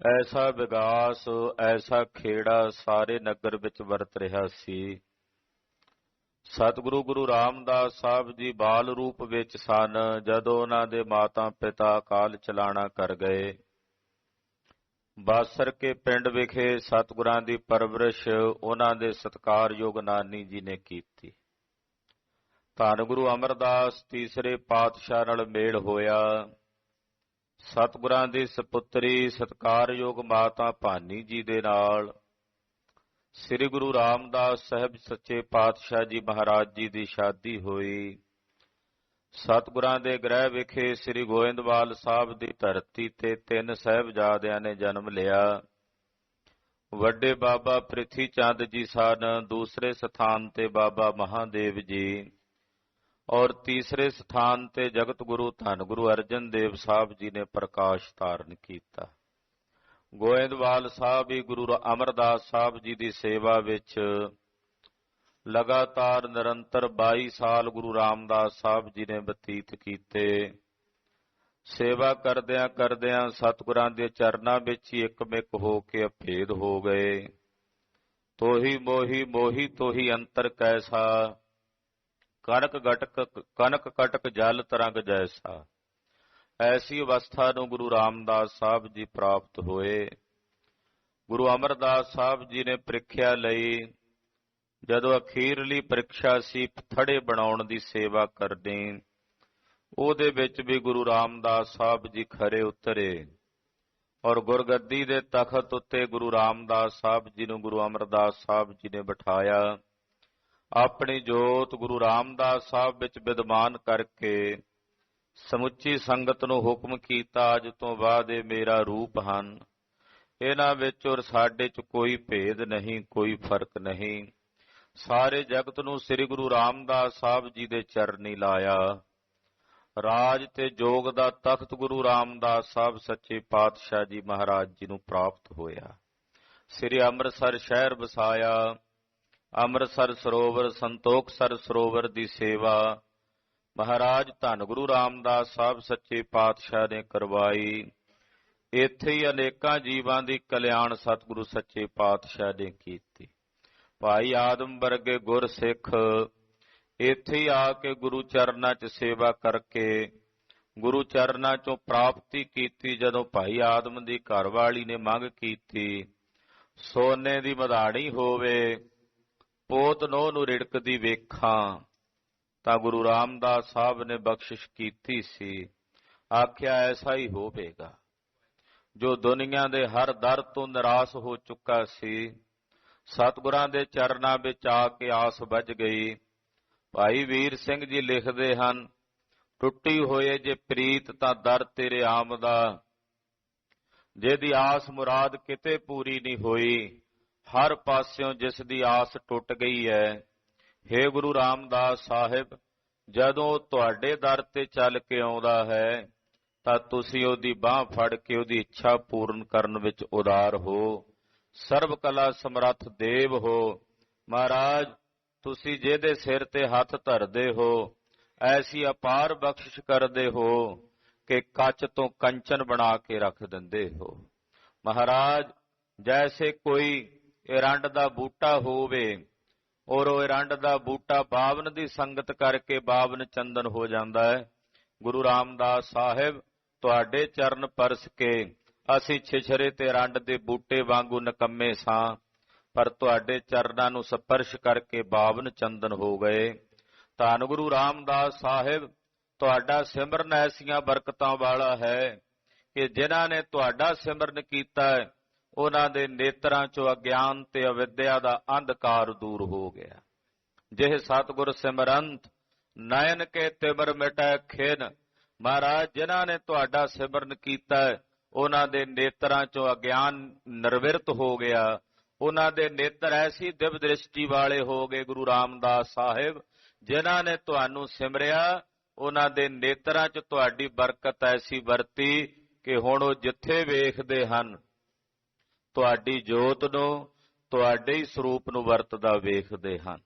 ਐਸਾ ਵਿਗਾਸ ਐਸਾ ਖੇੜਾ ਸਾਰੇ ਨਗਰ ਵਿੱਚ ਵਰਤ ਰਿਹਾ ਸੀ। ਸਤਿਗੁਰੂ ਗੁਰੂ ਰਾਮਦਾਸ ਸਾਹਿਬ ਜੀ ਬਾਲ ਰੂਪ ਵਿੱਚ ਸਨ ਜਦੋਂ ਉਹਨਾਂ ਦੇ ਮਾਤਾ ਪਿਤਾ ਅਕਾਲ ਚਲਾਣਾ ਕਰ ਗਏ। ਬਾਸਰ ਕੇ ਪਿੰਡ ਵਿਖੇ ਸਤਿਗੁਰਾਂ ਦੀ ਪਰਵਰਿਸ਼ ਉਹਨਾਂ ਦੇ ਸਤਿਕਾਰਯੋਗ ਨਾਨੀ ਜੀ ਨੇ ਕੀਤੀ। ਧੰਨ ਗੁਰੂ ਅਮਰਦਾਸ ਤੀਸਰੇ ਪਾਤਸ਼ਾਹ ਨਾਲ ਮੇਲ ਹੋਇਆ। ਸਤਿਗੁਰਾਂ ਦੀ ਸਪੁੱਤਰੀ ਸਤਿਕਾਰਯੋਗ ਮਾਤਾ ਭਾਨੀ ਜੀ ਦੇ ਨਾਲ ਸ੍ਰੀ ਗੁਰੂ ਰਾਮਦਾਸ ਸਾਹਿਬ ਸੱਚੇ ਪਾਤਸ਼ਾਹ ਜੀ ਮਹਾਰਾਜ ਜੀ ਦੀ ਸ਼ਾਦੀ ਹੋਈ। ਸਤਿਗੁਰਾਂ ਦੇ ਗ੍ਰਹਿ ਵਿਖੇ ਸ੍ਰੀ ਗੋਇੰਦਵਾਲ ਸਾਹਿਬ ਦੀ ਧਰਤੀ ਤੇ ਤਿੰਨ ਸਾਹਿਬਜ਼ਾਦਿਆਂ ਨੇ ਜਨਮ ਲਿਆ। ਵੱਡੇ ਬਾਬਾ ਪ੍ਰਿਥੀ ਚੰਦ ਜੀ ਸਨ, ਦੂਸਰੇ ਸਥਾਨ ਤੇ ਬਾਬਾ ਮਹਾਦੇਵ ਜੀ ਔਰ ਤੀਸਰੇ ਸਥਾਨ ਤੇ ਜਗਤ ਗੁਰੂ ਧੰਨ ਗੁਰੂ ਅਰਜਨ ਦੇਵ ਸਾਹਿਬ ਜੀ ਨੇ ਪ੍ਰਕਾਸ਼ ਧਾਰਨ ਕੀਤਾ। ਗੋਇੰਦਵਾਲ ਸਾਹਿਬ ਹੀ ਗੁਰੂ ਅਮਰਦਾਸ ਸਾਹਿਬ ਜੀ ਦੀ ਸੇਵਾ ਵਿੱਚ ਲਗਾਤਾਰ ਨਿਰੰਤਰ 22 ਸਾਲ ਗੁਰੂ ਰਾਮਦਾਸ ਸਾਹਿਬ ਜੀ ਨੇ ਬਤੀਤ ਕੀਤੇ। ਸੇਵਾ ਕਰਦਿਆਂ ਕਰਦਿਆਂ ਸਤਿਗੁਰਾਂ ਦੇ ਚਰਨਾਂ ਵਿੱਚ ਹੀ ਇੱਕਮਿਕ ਹੋ ਕੇ ਅਭੇਦ ਹੋ ਗਏ। ਤੋਹੀ ਮੋਹੀ ਮੋਹੀ ਤੋਹੀ ਅੰਤਰ ਕੈਸਾ, ਕਨਕ ਕਟਕ ਜਲ ਤਰੰਗ ਜੈਸਾ। ਐਸੀ ਅਵਸਥਾ ਨੂੰ ਗੁਰੂ ਰਾਮਦਾਸ ਸਾਹਿਬ ਜੀ ਪ੍ਰਾਪਤ ਹੋਏ। ਗੁਰੂ ਅਮਰਦਾਸ ਸਾਹਿਬ ਜੀ ਨੇ ਪ੍ਰੀਖਿਆ ਲਈ। ਜਦੋਂ ਅਖੀਰਲੀ ਪ੍ਰੀਖਿਆ ਸੀ ਥੜੇ ਬਣਾਉਣ ਦੀ ਸੇਵਾ ਕਰਨੀ, ਉਹਦੇ ਵਿੱਚ ਵੀ ਗੁਰੂ ਰਾਮਦਾਸ ਸਾਹਿਬ ਜੀ ਖਰੇ ਉਤਰੇ ਔਰ ਗੁਰਗੱਦੀ ਦੇ ਤਖਤ ਉੱਤੇ ਗੁਰੂ ਰਾਮਦਾਸ ਸਾਹਿਬ ਜੀ ਨੂੰ ਗੁਰੂ ਅਮਰਦਾਸ ਸਾਹਿਬ ਜੀ ਨੇ ਬਿਠਾਇਆ। ਆਪਣੀ ਜੋਤ ਗੁਰੂ ਰਾਮਦਾਸ ਸਾਹਿਬ ਵਿੱਚ ਵਿਦਮਾਨ ਕਰਕੇ ਸਮੁੱਚੀ ਸੰਗਤ ਨੂੰ ਹੁਕਮ ਕੀਤਾ, ਅੱਜ ਤੋਂ ਬਾਅਦ ਇਹ ਮੇਰਾ ਰੂਪ ਹਨ। ਇਹਨਾਂ ਵਿੱਚ ਔਰ ਸਾਡੇ 'ਚ ਕੋਈ ਭੇਦ ਨਹੀਂ, ਕੋਈ ਫਰਕ ਨਹੀਂ। ਸਾਰੇ ਜਗਤ ਨੂੰ ਸ੍ਰੀ ਗੁਰੂ ਰਾਮਦਾਸ ਸਾਹਿਬ ਜੀ ਦੇ ਚਰਨੀ ਲਾਇਆ। ਰਾਜ ਤੇ ਜੋਗ ਦਾ ਤਖਤ ਗੁਰੂ ਰਾਮਦਾਸ ਸਾਹਿਬ ਸੱਚੇ ਪਾਤਸ਼ਾਹ ਜੀ ਮਹਾਰਾਜ ਜੀ ਨੂੰ ਪ੍ਰਾਪਤ ਹੋਇਆ। ਸ੍ਰੀ ਅੰਮ੍ਰਿਤਸਰ ਸ਼ਹਿਰ ਵਸਾਇਆ। ਅੰਮ੍ਰਿਤਸਰ ਸਰੋਵਰ ਸੰਤੋਖਸਰ ਸਰੋਵਰ ਦੀ ਸੇਵਾ ਮਹਾਰਾਜ ਧੰਨ ਗੁਰੂ ਰਾਮਦਾਸ ਸਾਹਿਬ ਸੱਚੇ ਪਾਤਸ਼ਾਹ ਨੇ ਕਰਵਾਈ। ਇੱਥੇ ਹੀ ਅਨੇਕਾਂ ਜੀਵਾਂ ਦੀ ਕਲਿਆਣ ਸਤਿਗੁਰੂ ਸੱਚੇ ਪਾਤਸ਼ਾਹ ਨੇ ਕੀਤੀ। ਭਾਈ ਆਦਮ ਵਰਗੇ ਗੁਰਸਿੱਖ ਇੱਥੇ ਹੀ ਆ ਕੇ ਗੁਰੂ ਚਰਨਾਂ 'ਚ ਸੇਵਾ ਕਰਕੇ ਗੁਰੂ ਚਰਨਾਂ 'ਚੋਂ ਪ੍ਰਾਪਤੀ ਕੀਤੀ। ਜਦੋਂ ਭਾਈ ਆਦਮ ਦੀ ਘਰਵਾਲੀ ਨੇ ਮੰਗ ਕੀਤੀ, ਸੋਨੇ ਦੀ ਮਧਾਣੀ ਹੋਵੇ ਪੋਤ ਨਹੁੰ ਨੂੰ ਰਿੜਕਦੀ ਵੇਖਾਂ, ਤਾਂ ਗੁਰੂ ਰਾਮਦਾਸ ਸਾਹਿਬ ਨੇ ਬਖਸ਼ਿਸ਼ ਕੀਤੀ ਸੀ। ਆਖਿਆ ਐਸਾ ਹੀ ਹੋਵੇਗਾ। ਜੋ ਦੁਨੀਆ ਦੇ ਹਰ ਦਰ ਤੋਂ ਨਿਰਾਸ਼ ਹੋ ਚੁੱਕਾ ਸੀ, ਸਤਿਗੁਰਾਂ ਦੇ ਚਰਨਾਂ ਵਿੱਚ ਆ ਕੇ ਆਸ ਬੱਝ ਗਈ। ਭਾਈ ਵੀਰ ਸਿੰਘ ਜੀ ਲਿਖਦੇ ਹਨ, ਟੁੱਟੀ ਹੋਏ ਜੇ ਪ੍ਰੀਤ ਤਾਂ ਦਰ ਤੇਰੇ ਆਮਦਾ, ਜਿਹਦੀ ਆਸ ਮੁਰਾਦ ਕਿਤੇ ਪੂਰੀ ਨਹੀਂ ਹੋਈ, ਹਰ ਪਾਸਿਓਂ ਜਿਸ ਦੀ ਆਸ ਟੁੱਟ ਗਈ ਹੈ। ਹੇ ਗੁਰੂ ਰਾਮਦਾਸ ਸਾਹਿਬ, ਜਦੋਂ ਤੁਹਾਡੇ ਦਰ ਤੇ ਚੱਲ ਕੇ ਆਉਂਦਾ ਹੈ ਤਾਂ ਤੁਸੀਂ ਉਹਦੀ ਬਾਂਹ ਫੜ ਕੇ ਉਹਦੀ ਇੱਛਾ ਪੂਰਨ ਕਰਨ ਵਿੱਚ ਉਦਾਰ ਹੋ। ਸਰਬ ਕਲਾ ਸਮਰੱਥ ਦੇਵ ਹੋ। ਮਹਾਰਾਜ, ਤੁਸੀਂ ਜਿਹਦੇ ਸਿਰ ਤੇ ਹੱਥ ਧਰਦੇ ਹੋ ਐਸੀ ਅਪਾਰ ਬਖਸ਼ਿਸ਼ ਕਰਦੇ ਹੋ ਕਿ ਕੱਚ ਤੋਂ ਕੰਚਨ ਬਣਾ ਕੇ ਰੱਖ ਦਿੰਦੇ ਹੋ। ਮਹਾਰਾਜ, ਜੈਸੇ ਕੋਈ ਇਰੰਡ ਦਾ ਬੂਟਾ ਹੋਵੇ ਔਰ ਉਹ ਇਰੰਡ ਦਾ ਬੂਟਾ ਬਾਵਨ ਦੀ ਸੰਗਤ ਕਰਕੇ ਬਾਵਨ ਚੰਦਨ ਹੋ ਜਾਂਦਾ ਹੈ। ਗੁਰੂ ਰਾਮਦਾਸ ਸਾਹਿਬ, ਤੁਹਾਡੇ ਚਰਨ ਪਰਸ ਕੇ ਅਸੀਂ ਛਿਛਰੇ ਤੇ ਇਰੰਡ ਦੇ ਬੂਟੇ ਵਾਂਗੂ ਨਿਕੰਮੇ ਸਾਂ, ਪਰ ਤੁਹਾਡੇ ਚਰਨਾਂ ਨੂੰ ਸਪਰਸ਼ ਕਰਕੇ ਬਾਵਨ ਚੰਦਨ ਹੋ ਗਏ। ਧੰਨ ਗੁਰੂ ਰਾਮਦਾਸ ਸਾਹਿਬ, ਤੁਹਾਡਾ ਸਿਮਰਨ ਐਸੀਆਂ ਬਰਕਤਾਂ ਵਾਲਾ ਹੈ ਕਿ ਜਿਨ੍ਹਾਂ ਨੇ ਤੁਹਾਡਾ ਸਿਮਰਨ ਕੀਤਾ ਹੈ ਉਹਨਾਂ ਦੇ ਨੇਤਰਾਂ 'ਚੋਂ ਅਗਿਆਨ ਤੇ ਅਵਿਦਿਆ ਦਾ ਅੰਧਕਾਰ ਦੂਰ ਹੋ ਗਿਆ। ਜਿਹ ਸਤਿਗੁਰ ਸਿਮਰੰਤ ਨੈਣ ਕੇ ਤਿਮਰ ਮਿਟੈ ਖਿਨ। ਮਹਾਰਾਜ, ਜਿਨ੍ਹਾਂ ਨੇ ਤੁਹਾਡਾ ਸਿਮਰਨ ਕੀਤਾ ਹੈ ਉਹਨਾਂ ਦੇ ਨੇਤਰਾਂ 'ਚੋਂ ਅਗਿਆਨ ਨਿਰਵਿਰਤ ਹੋ ਗਿਆ। ਉਹਨਾਂ ਦੇ ਨੇਤਰ ਐਸੀ ਦਿਵ ਦ੍ਰਿਸ਼ਟੀ ਵਾਲੇ ਹੋ ਗਏ। ਗੁਰੂ ਰਾਮਦਾਸ ਸਾਹਿਬ, ਜਿਨ੍ਹਾਂ ਨੇ ਤੁਹਾਨੂੰ ਸਿਮਰਿਆ ਉਹਨਾਂ ਦੇ ਨੇਤਰਾਂ 'ਚ ਤੁਹਾਡੀ ਬਰਕਤ ਐਸੀ ਵਰਤੀ ਕਿ ਹੁਣ ਉਹ ਜਿੱਥੇ ਵੇਖਦੇ ਹਨ ਤੁਹਾਡੀ ਜੋਤ ਨੂੰ, ਤੁਹਾਡੇ ਹੀ ਸਰੂਪ ਨੂੰ ਵਰਤਦਾ ਵੇਖਦੇ ਹਨ।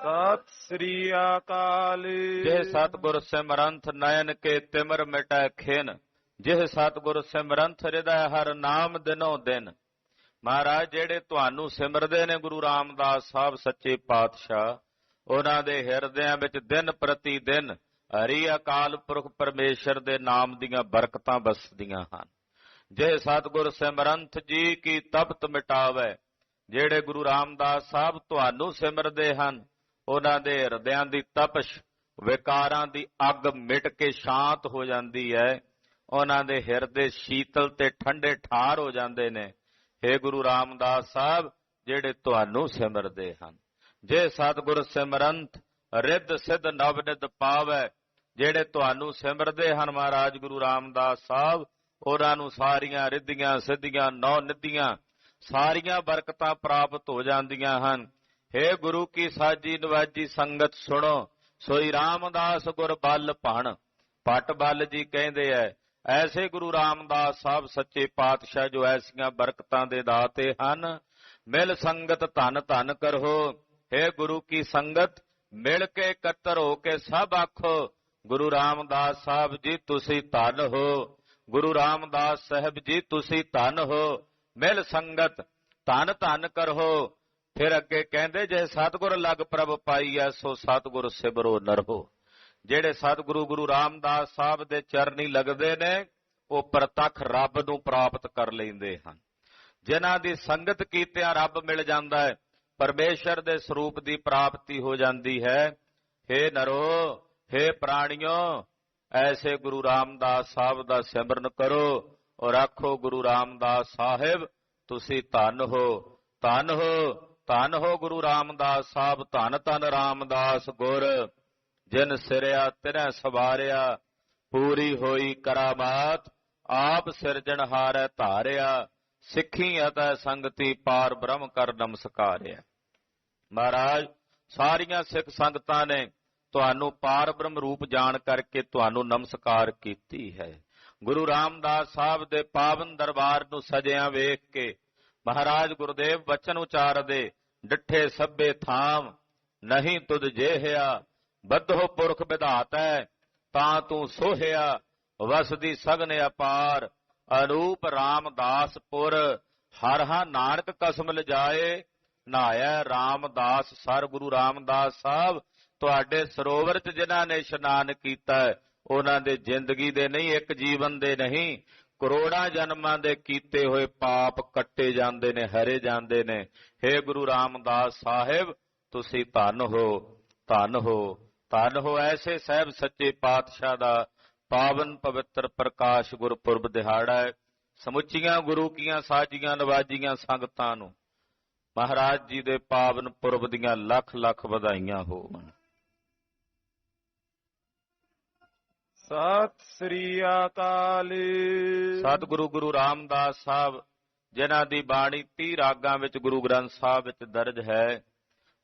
ਸਤਿ ਸ੍ਰੀ ਅਕਾਲ। ਜਿਹ ਸਤਿਗੁਰ ਸਿਮਰੰਥ ਨयन ਕੇ ਤਿਮਰ ਮਿਟੈ ਖਿਨ, ਜਿਹ ਸਤਿਗੁਰ ਸਿਮਰੰਥ ਹਿਰਦੈ ਹਰ ਨਾਮ ਦਿਨੋ ਦਿਨ। ਮਹਾਰਾਜ ਜਿਹੜੇ ਤੁਹਾਨੂੰ ਸਿਮਰਦੇ ਨੇ ਗੁਰੂ ਰਾਮਦਾਸ ਸਾਹਿਬ ਸੱਚੇ ਪਾਤਸ਼ਾਹ, ਉਹਨਾਂ ਦੇ ਹਿਰਦਿਆਂ ਵਿੱਚ ਦਿਨ ਪ੍ਰਤੀ ਦਿਨ ਹਰੀ ਅਕਾਲ ਪੁਰਖ ਪਰਮੇਸ਼ਰ ਦੇ ਨਾਮ ਦੀਆਂ ਬਰਕਤਾਂ ਵਸਦੀਆਂ ਹਨ। ਜੇ ਸਤਿਗੁਰ ਸਿਮਰੰਥ ਜੀ ਕੀ ਤਪਤ ਮਿਟਾਵੇ, ਜਿਹੜੇ ਗੁਰੂ ਰਾਮਦਾਸ ਸਾਹਿਬ ਤੁਹਾਨੂੰ ਸਿਮਰਦੇ ਹਨ, ਉਹਨਾਂ ਦੇ ਹਿਰਦਿਆਂ ਦੀ ਤਪਸ਼ ਵਿਕਾਰਾਂ ਦੀ ਅੱਗ ਮਿਟ ਕੇ ਸ਼ਾਂਤ ਹੋ ਜਾਂਦੀ ਹੈ। ਉਹਨਾਂ ਦੇ ਹਿਰਦੇ ਸ਼ੀਤਲ ਤੇ ਠੰਡੇ ਠਾਰ ਹੋ ਜਾਂਦੇ ਨੇ। हे ਗੁਰੂ ਰਾਮਦਾਸ ਸਾਹਿਬ ਜਿਹੜੇ ਤੁਹਾਨੂੰ ਸਿਮਰਦੇ ਹਨ। ਜੇ ਸਤਿਗੁਰ ਸਿਮਰੰਤ ਰਿੱਧ ਸਿੱਧ ਨਵ ਨਿਧ ਪਾਵੈ, ਜਿਹੜੇ ਤੁਹਾਨੂੰ ਸਿਮਰਦੇ ਹਨ ਮਹਾਰਾਜ ਗੁਰੂ ਰਾਮਦਾਸ ਸਾਹਿਬ, ਉਹਨਾਂ ਨੂੰ ਸਾਰੀਆਂ ਰਿੱਧੀਆਂ ਸਿੱਧੀਆਂ ਨੌ ਨਿਧੀਆਂ ਸਾਰੀਆਂ ਬਰਕਤਾਂ ਪ੍ਰਾਪਤ ਹੋ ਜਾਂਦੀਆਂ ਹਨ। हे ਗੁਰੂ ਕੀ ਸਾਜੀ ਨਵਾਜੀ ਸੰਗਤ ਸੁਣੋ, ਸੋਈ ਰਾਮਦਾਸ ਗੁਰ ਬਲ ਭਣ। ਭੱਟ ਬਲ ਜੀ ਕਹਿੰਦੇ ਐ, ਐਸੇ ਗੁਰੂ ਰਾਮਦਾਸ ਸਾਹਿਬ ਸੱਚੇ ਪਾਤਸ਼ਾਹ ਜੋ ਐਸੀਆਂ ਬਰਕਤਾਂ ਦੇ ਦਾਤੇ ਹਨ। ਮਿਲ ਸੰਗਤ ਧਨ ਧਨ ਕਰੋ, हे ਗੁਰੂ ਕੀ ਸੰਗਤ ਮਿਲ ਕੇ ਇਕੱਤਰ ਹੋ ਕੇ ਸਭ ਆਖੋ, ਗੁਰੂ ਰਾਮਦਾਸ ਸਾਹਿਬ ਜੀ ਤੁਸੀਂ ਧਨ ਹੋ, ਗੁਰੂ ਰਾਮਦਾਸ ਸਾਹਿਬ ਜੀ ਤੁਸੀਂ ਧਨ ਹੋ। ਮਿਲ ਸੰਗਤ ਧਨ ਧਨ ਕਰੋ। ਫਿਰ ਅੱਗੇ ਕਹਿੰਦੇ ਜੇ ਸਤਿਗੁਰ ਲਗ ਪ੍ਰਭ ਪਾਈਐ, ਸੋ ਸਤਿਗੁਰ ਸਿਮਰੋ ਨਰਹੋ। ਜਿਹੜੇ ਸਤਿਗੁਰੂ ਗੁਰੂ ਰਾਮਦਾਸ ਸਾਹਿਬ ਦੇ ਚਰਨੀ ਲੱਗਦੇ ਨੇ, ਉਹ ਪ੍ਰਤੱਖ ਰੱਬ ਨੂੰ ਪ੍ਰਾਪਤ ਕਰ ਲੈਂਦੇ ਹਨ। ਜਿਨ੍ਹਾਂ ਦੀ ਸੰਗਤ ਕੀਤਿਆਂ ਰੱਬ ਮਿਲ ਜਾਂਦਾ ਹੈ, ਪਰਮੇਸ਼ਰ ਦੇ ਸਰੂਪ ਦੀ ਪ੍ਰਾਪਤੀ ਹੋ ਜਾਂਦੀ ਹੈ। हे ਨਰੋ, हे ਪ੍ਰਾਣਿਓ, ਐਸੇ ਗੁਰੂ ਰਾਮਦਾਸ ਸਾਹਿਬ ਦਾ ਸਿਮਰਨ ਕਰੋ ਔਰ ਆਖੋ, ਗੁਰੂ ਰਾਮਦਾਸ ਸਾਹਿਬ ਤੁਸੀਂ ਧਨ ਹੋ, ਧਨ ਹੋ, ਧਨ ਹੋ ਗੁਰੂ ਰਾਮਦਾਸ ਸਾਹਿਬ। ਧਨ ਧਨ ਰਾਮਦਾਸ ਗੁਰ, ਜਿਨ ਸਿਰਿਆ ਤਿਨੈ ਸਵਾਰਿਆ, ਪੂਰੀ ਹੋਈ ਕਰਾਮਾਤ ਆਪ ਸਿਰਜਣਹਾਰੈ ਧਾਰਿਆ। ਸਿੱਖੀ ਅਤੇ ਸੰਗਤੀ ਪਾਰ ਬ੍ਰਹਮ ਕਰ ਨਮਸਕਾਰਿਆ। ਮਹਾਰਾਜ ਸਾਰੀਆਂ ਸਿੱਖ ਸੰਗਤਾਂ ਨੇ ਤੁਹਾਨੂੰ ਪਾਰ ਬ੍ਰਹਮ ਰੂਪ ਜਾਣ ਕਰਕੇ ਤੁਹਾਨੂੰ ਨਮਸਕਾਰ ਕੀਤੀ ਹੈ। ਗੁਰੂ ਰਾਮਦਾਸ ਸਾਹਿਬ ਦੇ ਪਾਵਨ ਦਰਬਾਰ ਨੂੰ ਸਜਿਆ ਵੇਖ ਕੇ ਮਹਾਰਾਜ ਗੁਰਦੇਵ ਬਚਨ ਉਚਾਰਦੇ, ਡਿਠੇ ਸਭੇ ਥਾਮ ਨਹੀਂ ਤੁਧ ਜੇਹਿਆ, ਬੱਧੋ ਪੁਰਖ ਵਿਧਾਤੈ ਤਾਂ ਤੂੰ ਸੋਹਿਆ। ਵਸਦੀ ਸਗਨ ਅਪਾਰ ਅਨੂਪ ਰਾਮਦਾਸਪੁਰ, ਹਰ ਹਾ ਨਾਨਕ ਕਸਮ ਲਿਜਾਏ, ਨਹਾਇਆ ਰਾਮਦਾਸ ਸਰ। ਗੁਰੂ ਰਾਮਦਾਸ ਸਾਹਿਬ ਤੁਹਾਡੇ ਸਰੋਵਰ 'ਚ ਜਿਨ੍ਹਾਂ ਨੇ ਇਸ਼ਨਾਨ ਕੀਤਾ, ਉਹਨਾਂ ਦੇ ਜ਼ਿੰਦਗੀ ਦੇ ਨਹੀਂ, ਇੱਕ ਜੀਵਨ ਦੇ ਨਹੀਂ, ਕਰੋੜਾਂ ਜਨਮਾਂ ਦੇ ਕੀਤੇ ਹੋਏ ਪਾਪ ਕੱਟੇ ਜਾਂਦੇ ਨੇ, ਹਰੇ ਜਾਂਦੇ ਨੇ। हे ਗੁਰੂ ਰਾਮਦਾਸ ਸਾਹਿਬ ਤੁਸੀਂ ਧਨ ਹੋ, ਧਨ ਹੋ, ਧਨ ਹੋ। ਐਸੇ ਸਾਹਿਬ ਸੱਚੇ ਪਾਤਸ਼ਾਹ ਦਾ ਪਾਵਨ ਪਵਿੱਤਰ ਪ੍ਰਕਾਸ਼ ਗੁਰਪੁਰਬ ਦਿਹਾੜਾ ਹੈ। ਸਮੁੱਚੀਆਂ ਗੁਰੂ ਕੀਆਂ ਸਾਜੀਆਂ ਨਵਾਜੀਆਂ ਸੰਗਤਾਂ ਨੂੰ ਮਹਾਰਾਜ ਜੀ ਦੇ ਪਾਵਨ ਪੁਰਬ ਦੀਆਂ ਲੱਖ ਲੱਖ ਵਧਾਈਆਂ ਹੋਣ। ਸਤਿ ਸ੍ਰੀ ਅਕਾਲ। ਸਤਿਗੁਰੂ ਗੁਰੂ ਰਾਮਦਾਸ ਸਾਹਿਬ ਜਿਨ੍ਹਾਂ ਦੀ ਬਾਣੀ 30 ਰਾਗਾਂ ਵਿੱਚ ਗੁਰੂ ਗ੍ਰੰਥ ਸਾਹਿਬ ਵਿੱਚ ਦਰਜ ਹੈ,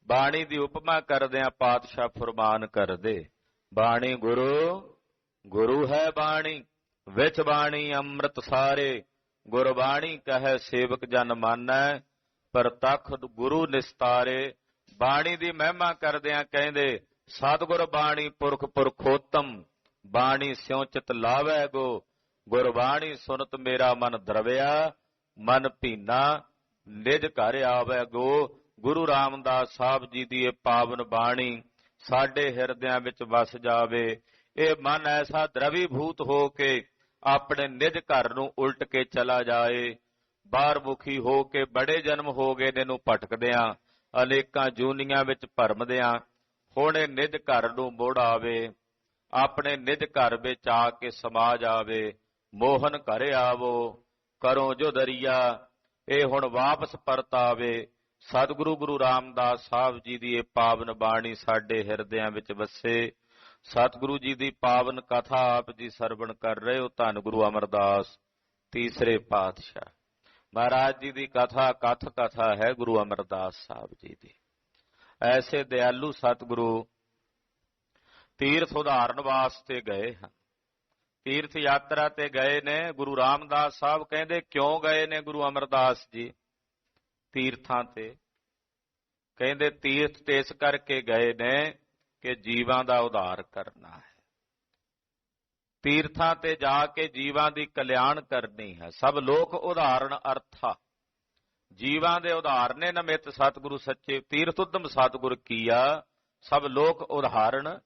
ਬਾਣੀ ਦੀ ਉਪਮਾ ਕਰਦਿਆਂ ਪਾਤਸ਼ਾਹ ਫਰਮਾਨ ਕਰਦੇ, ਬਾਣੀ ਗੁਰੂ, ਗੁਰੂ ਹੈ ਬਾਣੀ, ਵਿੱਚ ਬਾਣੀ ਅੰਮ੍ਰਿਤ ਸਾਰੇ, ਗੁਰਬਾਣੀ ਕਹੈ ਸੇਵਕ ਜਨ ਮਾਨੈ, ਪ੍ਰਤੱਖ ਗੁਰੂ ਨਿਸਤਾਰੇ। ਬਾਣੀ ਦੀ ਮਹਿਮਾ ਕਰਦਿਆਂ ਕਹਿੰਦੇ, ਸਤਿਗੁਰ ਬਾਣੀ ਪੁਰਖ ਪੁਰਖੋਤਮ, ਬਾਣੀ ਸਿਉ ਚਿਤ ਲਾਵੈ ਗੋ, ਗੁਰਬਾਣੀ ਸੁਨਤ ਮੇਰਾ ਮਨ ਦਰਵਿਆ, ਮਨ ਭੀਨਾ ਨਿਜ ਘਰ ਆਵੈ ਗੋ। ਗੁਰੂ ਰਾਮਦਾਸ ਸਾਹਿਬ ਜੀ ਦੀ ਇਹ ਪਾਵਨ ਬਾਣੀ ਸਾਡੇ ਹਿਰਦਿਆਂ ਵਿੱਚ ਵਸ ਜਾਵੇ। ਇਹ ਮਨ ਐਸਾ ਦਰਵੀਭੂਤ ਹੋ ਕੇ ਆਪਣੇ ਨਿਜ ਘਰ ਨੂੰ ਉਲਟ ਕੇ ਚਲਾ ਜਾਏ। ਬਾਹਰ ਮੁਖੀ ਹੋ ਕੇ ਬੜੇ ਜਨਮ ਹੋ ਗਏ ਨੇ ਨੂੰ ਭਟਕਦਿਆਂ, ਅਨੇਕਾਂ ਜੂਨੀਆਂ ਵਿੱਚ ਭਰਮਦਿਆਂ, ਹੁਣ ਇਹ ਨਿਜ ਘਰ ਨੂੰ ਮੁੜ ਆਵੇ, ਆਪਣੇ ਨਿਜ ਘਰ ਵਿੱਚ ਆ ਕੇ ਸਮਾ ਜਾਵੇ। ਮੋਹਨ ਘਰ ਆਵੋ ਕਰੋ ਜੋ ਦਰਿਆ, ਇਹ ਹੁਣ ਵਾਪਸ ਪਰਤਾਵੇ। ਸਤਿਗੁਰੂ ਗੁਰੂ ਰਾਮਦਾਸ ਸਾਹਿਬ ਜੀ ਦੀ ਇਹ ਪਾਵਨ ਬਾਣੀ ਸਾਡੇ ਹਿਰਦਿਆਂ ਵਿੱਚ ਵਸੇ। ਸਤਿਗੁਰੂ ਜੀ ਦੀ ਪਾਵਨ ਕਥਾ ਆਪ ਜੀ ਸਰਵਣ ਕਰ ਰਹੇ ਹੋ। ਧੰਨ ਗੁਰੂ ਅਮਰਦਾਸ ਤੀਸਰੇ ਪਾਤਸ਼ਾਹ ਮਹਾਰਾਜ ਜੀ ਦੀ ਕਥਾ ਕਥਾ ਹੈ ਗੁਰੂ ਅਮਰਦਾਸ ਸਾਹਿਬ ਜੀ ਦੀ। ਐਸੇ ਦਿਆਲੂ ਸਤਿਗੁਰੂ ਤੀਰਥ ਉਧਾਰਨ ਵਾਸਤੇ ਗਏ ਹਨ, ਤੀਰਥ ਯਾਤਰਾ ਤੇ ਗਏ ਨੇ। ਗੁਰੂ ਰਾਮਦਾਸ ਸਾਹਿਬ ਕਹਿੰਦੇ ਕਿਉਂ ਗਏ ਨੇ ਗੁਰੂ ਅਮਰਦਾਸ ਜੀ ਤੀਰਥਾਂ ਤੇ? ਕਹਿੰਦੇ ਤੀਰਥ ਤੇ ਇਸ ਕਰਕੇ ਗਏ ਨੇ ਕਿ ਜੀਵਾਂ ਦਾ ਉਧਾਰ ਕਰਨਾ ਹੈ। ਤੀਰਥਾਂ ਤੇ ਜਾ ਕੇ ਜੀਵਾਂ ਦੀ ਕਲਿਆਣ ਕਰਨੀ ਹੈ। ਸਭ ਲੋਕ ਉਦਾਹਰਣ ਅਰਥਾ, ਜੀਵਾਂ ਦੇ ਉਦਾਹਰਨੇ ਨਮਿਤ ਸਤਿਗੁਰੂ ਸੱਚੇ ਤੀਰਥ ਉਦਮ ਸਤਿਗੁਰ ਕੀਆ, ਸਭ ਲੋਕ ਉਦਾਹਰਣ